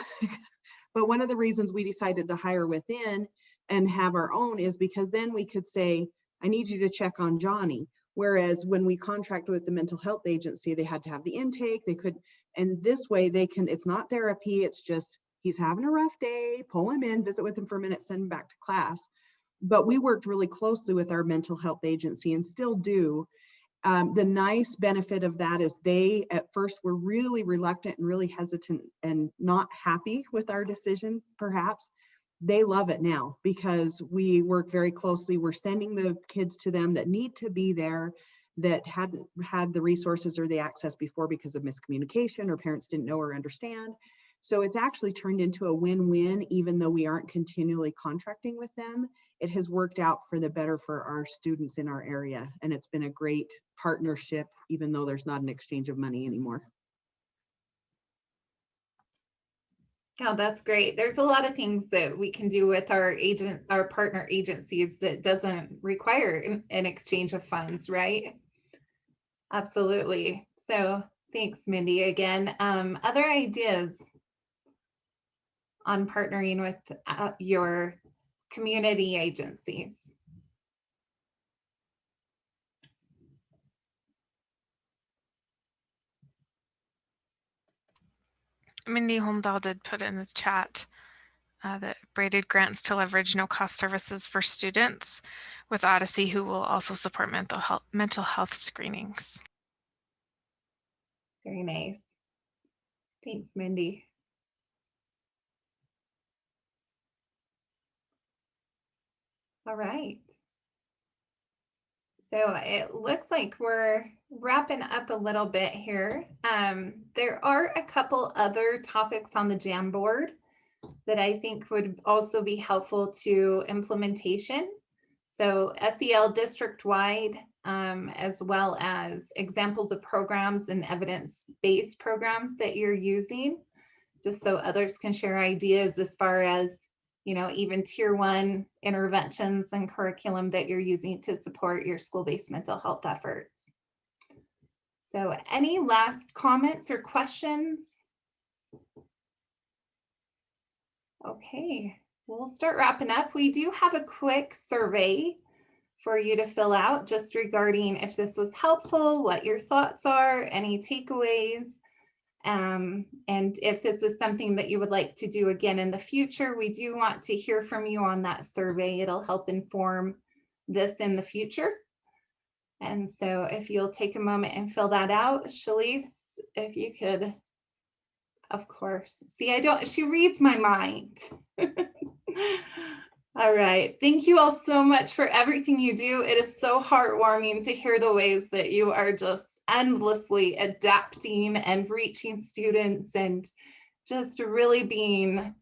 but one of the reasons we decided to hire within and have our own is because then we could say, I need you to check on Johnny. Whereas when we contract with the mental health agency, they had to have the intake, they could, and this way they can, it's not therapy, it's just, he's having a rough day, pull him in, visit with him for a minute, send him back to class. But we worked really closely with our mental health agency and still do. The nice benefit of that is they at first were really reluctant and really hesitant and not happy with our decision, perhaps. They love it now because we work very closely. We're sending the kids to them that need to be there, that hadn't had the resources or the access before because of miscommunication or parents didn't know or understand. So it's actually turned into a win-win, even though we aren't continually contracting with them. It has worked out for the better for our students in our area. And it's been a great partnership, even though there's not an exchange of money anymore. Oh, that's great. There's a lot of things that we can do with our partner agencies that doesn't require an exchange of funds, right? Absolutely. So thanks, Mindy, again. Other ideas on partnering with your community agencies? Mindy Holmdahl did put in the chat that braided grants to leverage no-cost services for students with Odyssey, who will also support mental health screenings. Very nice. Thanks, Mindy. All right. So it looks like we're wrapping up a little bit here. There are a couple other topics on the Jamboard that I think would also be helpful to implementation. So SEL district-wide, as well as examples of programs and evidence-based programs that you're using, just so others can share ideas as far as, you know, even tier 1 interventions and curriculum that you're using to support your school-based mental health efforts. So any last comments or questions? Okay, we'll start wrapping up. We do have a quick survey for you to fill out just regarding if this was helpful, what your thoughts are, any takeaways. And if this is something that you would like to do again in the future, we do want to hear from you on that survey. It'll help inform this in the future. And so if you'll take a moment and fill that out, Shalise, if you could, of course. See, she reads my mind. All right. Thank you all so much for everything you do. It is so heartwarming to hear the ways that you are just endlessly adapting and reaching students and just really being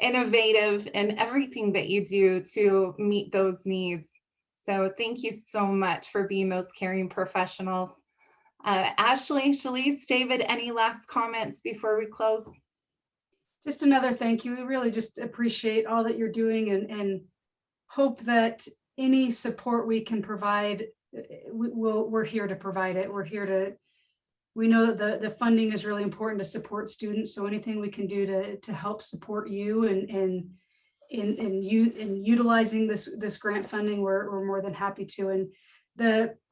innovative in everything that you do to meet those needs. So thank you so much for being those caring professionals. Ashley, Shalise, David, any last comments before we close? Just another thank you. We really just appreciate all that you're doing and hope that any support we can provide, we're here to provide it. we know that the funding is really important to support students. So anything we can do to help support you and in utilizing this grant funding, we're more than happy to. And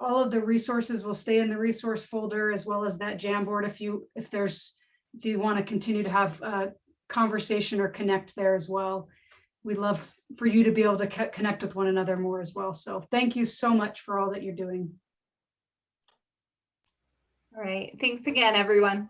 all of the resources will stay in the resource folder, as well as that Jamboard if you want to continue to have a conversation or connect there as well. We'd love for you to be able to connect with one another more as well. So thank you so much for all that you're doing. All right. Thanks again, everyone.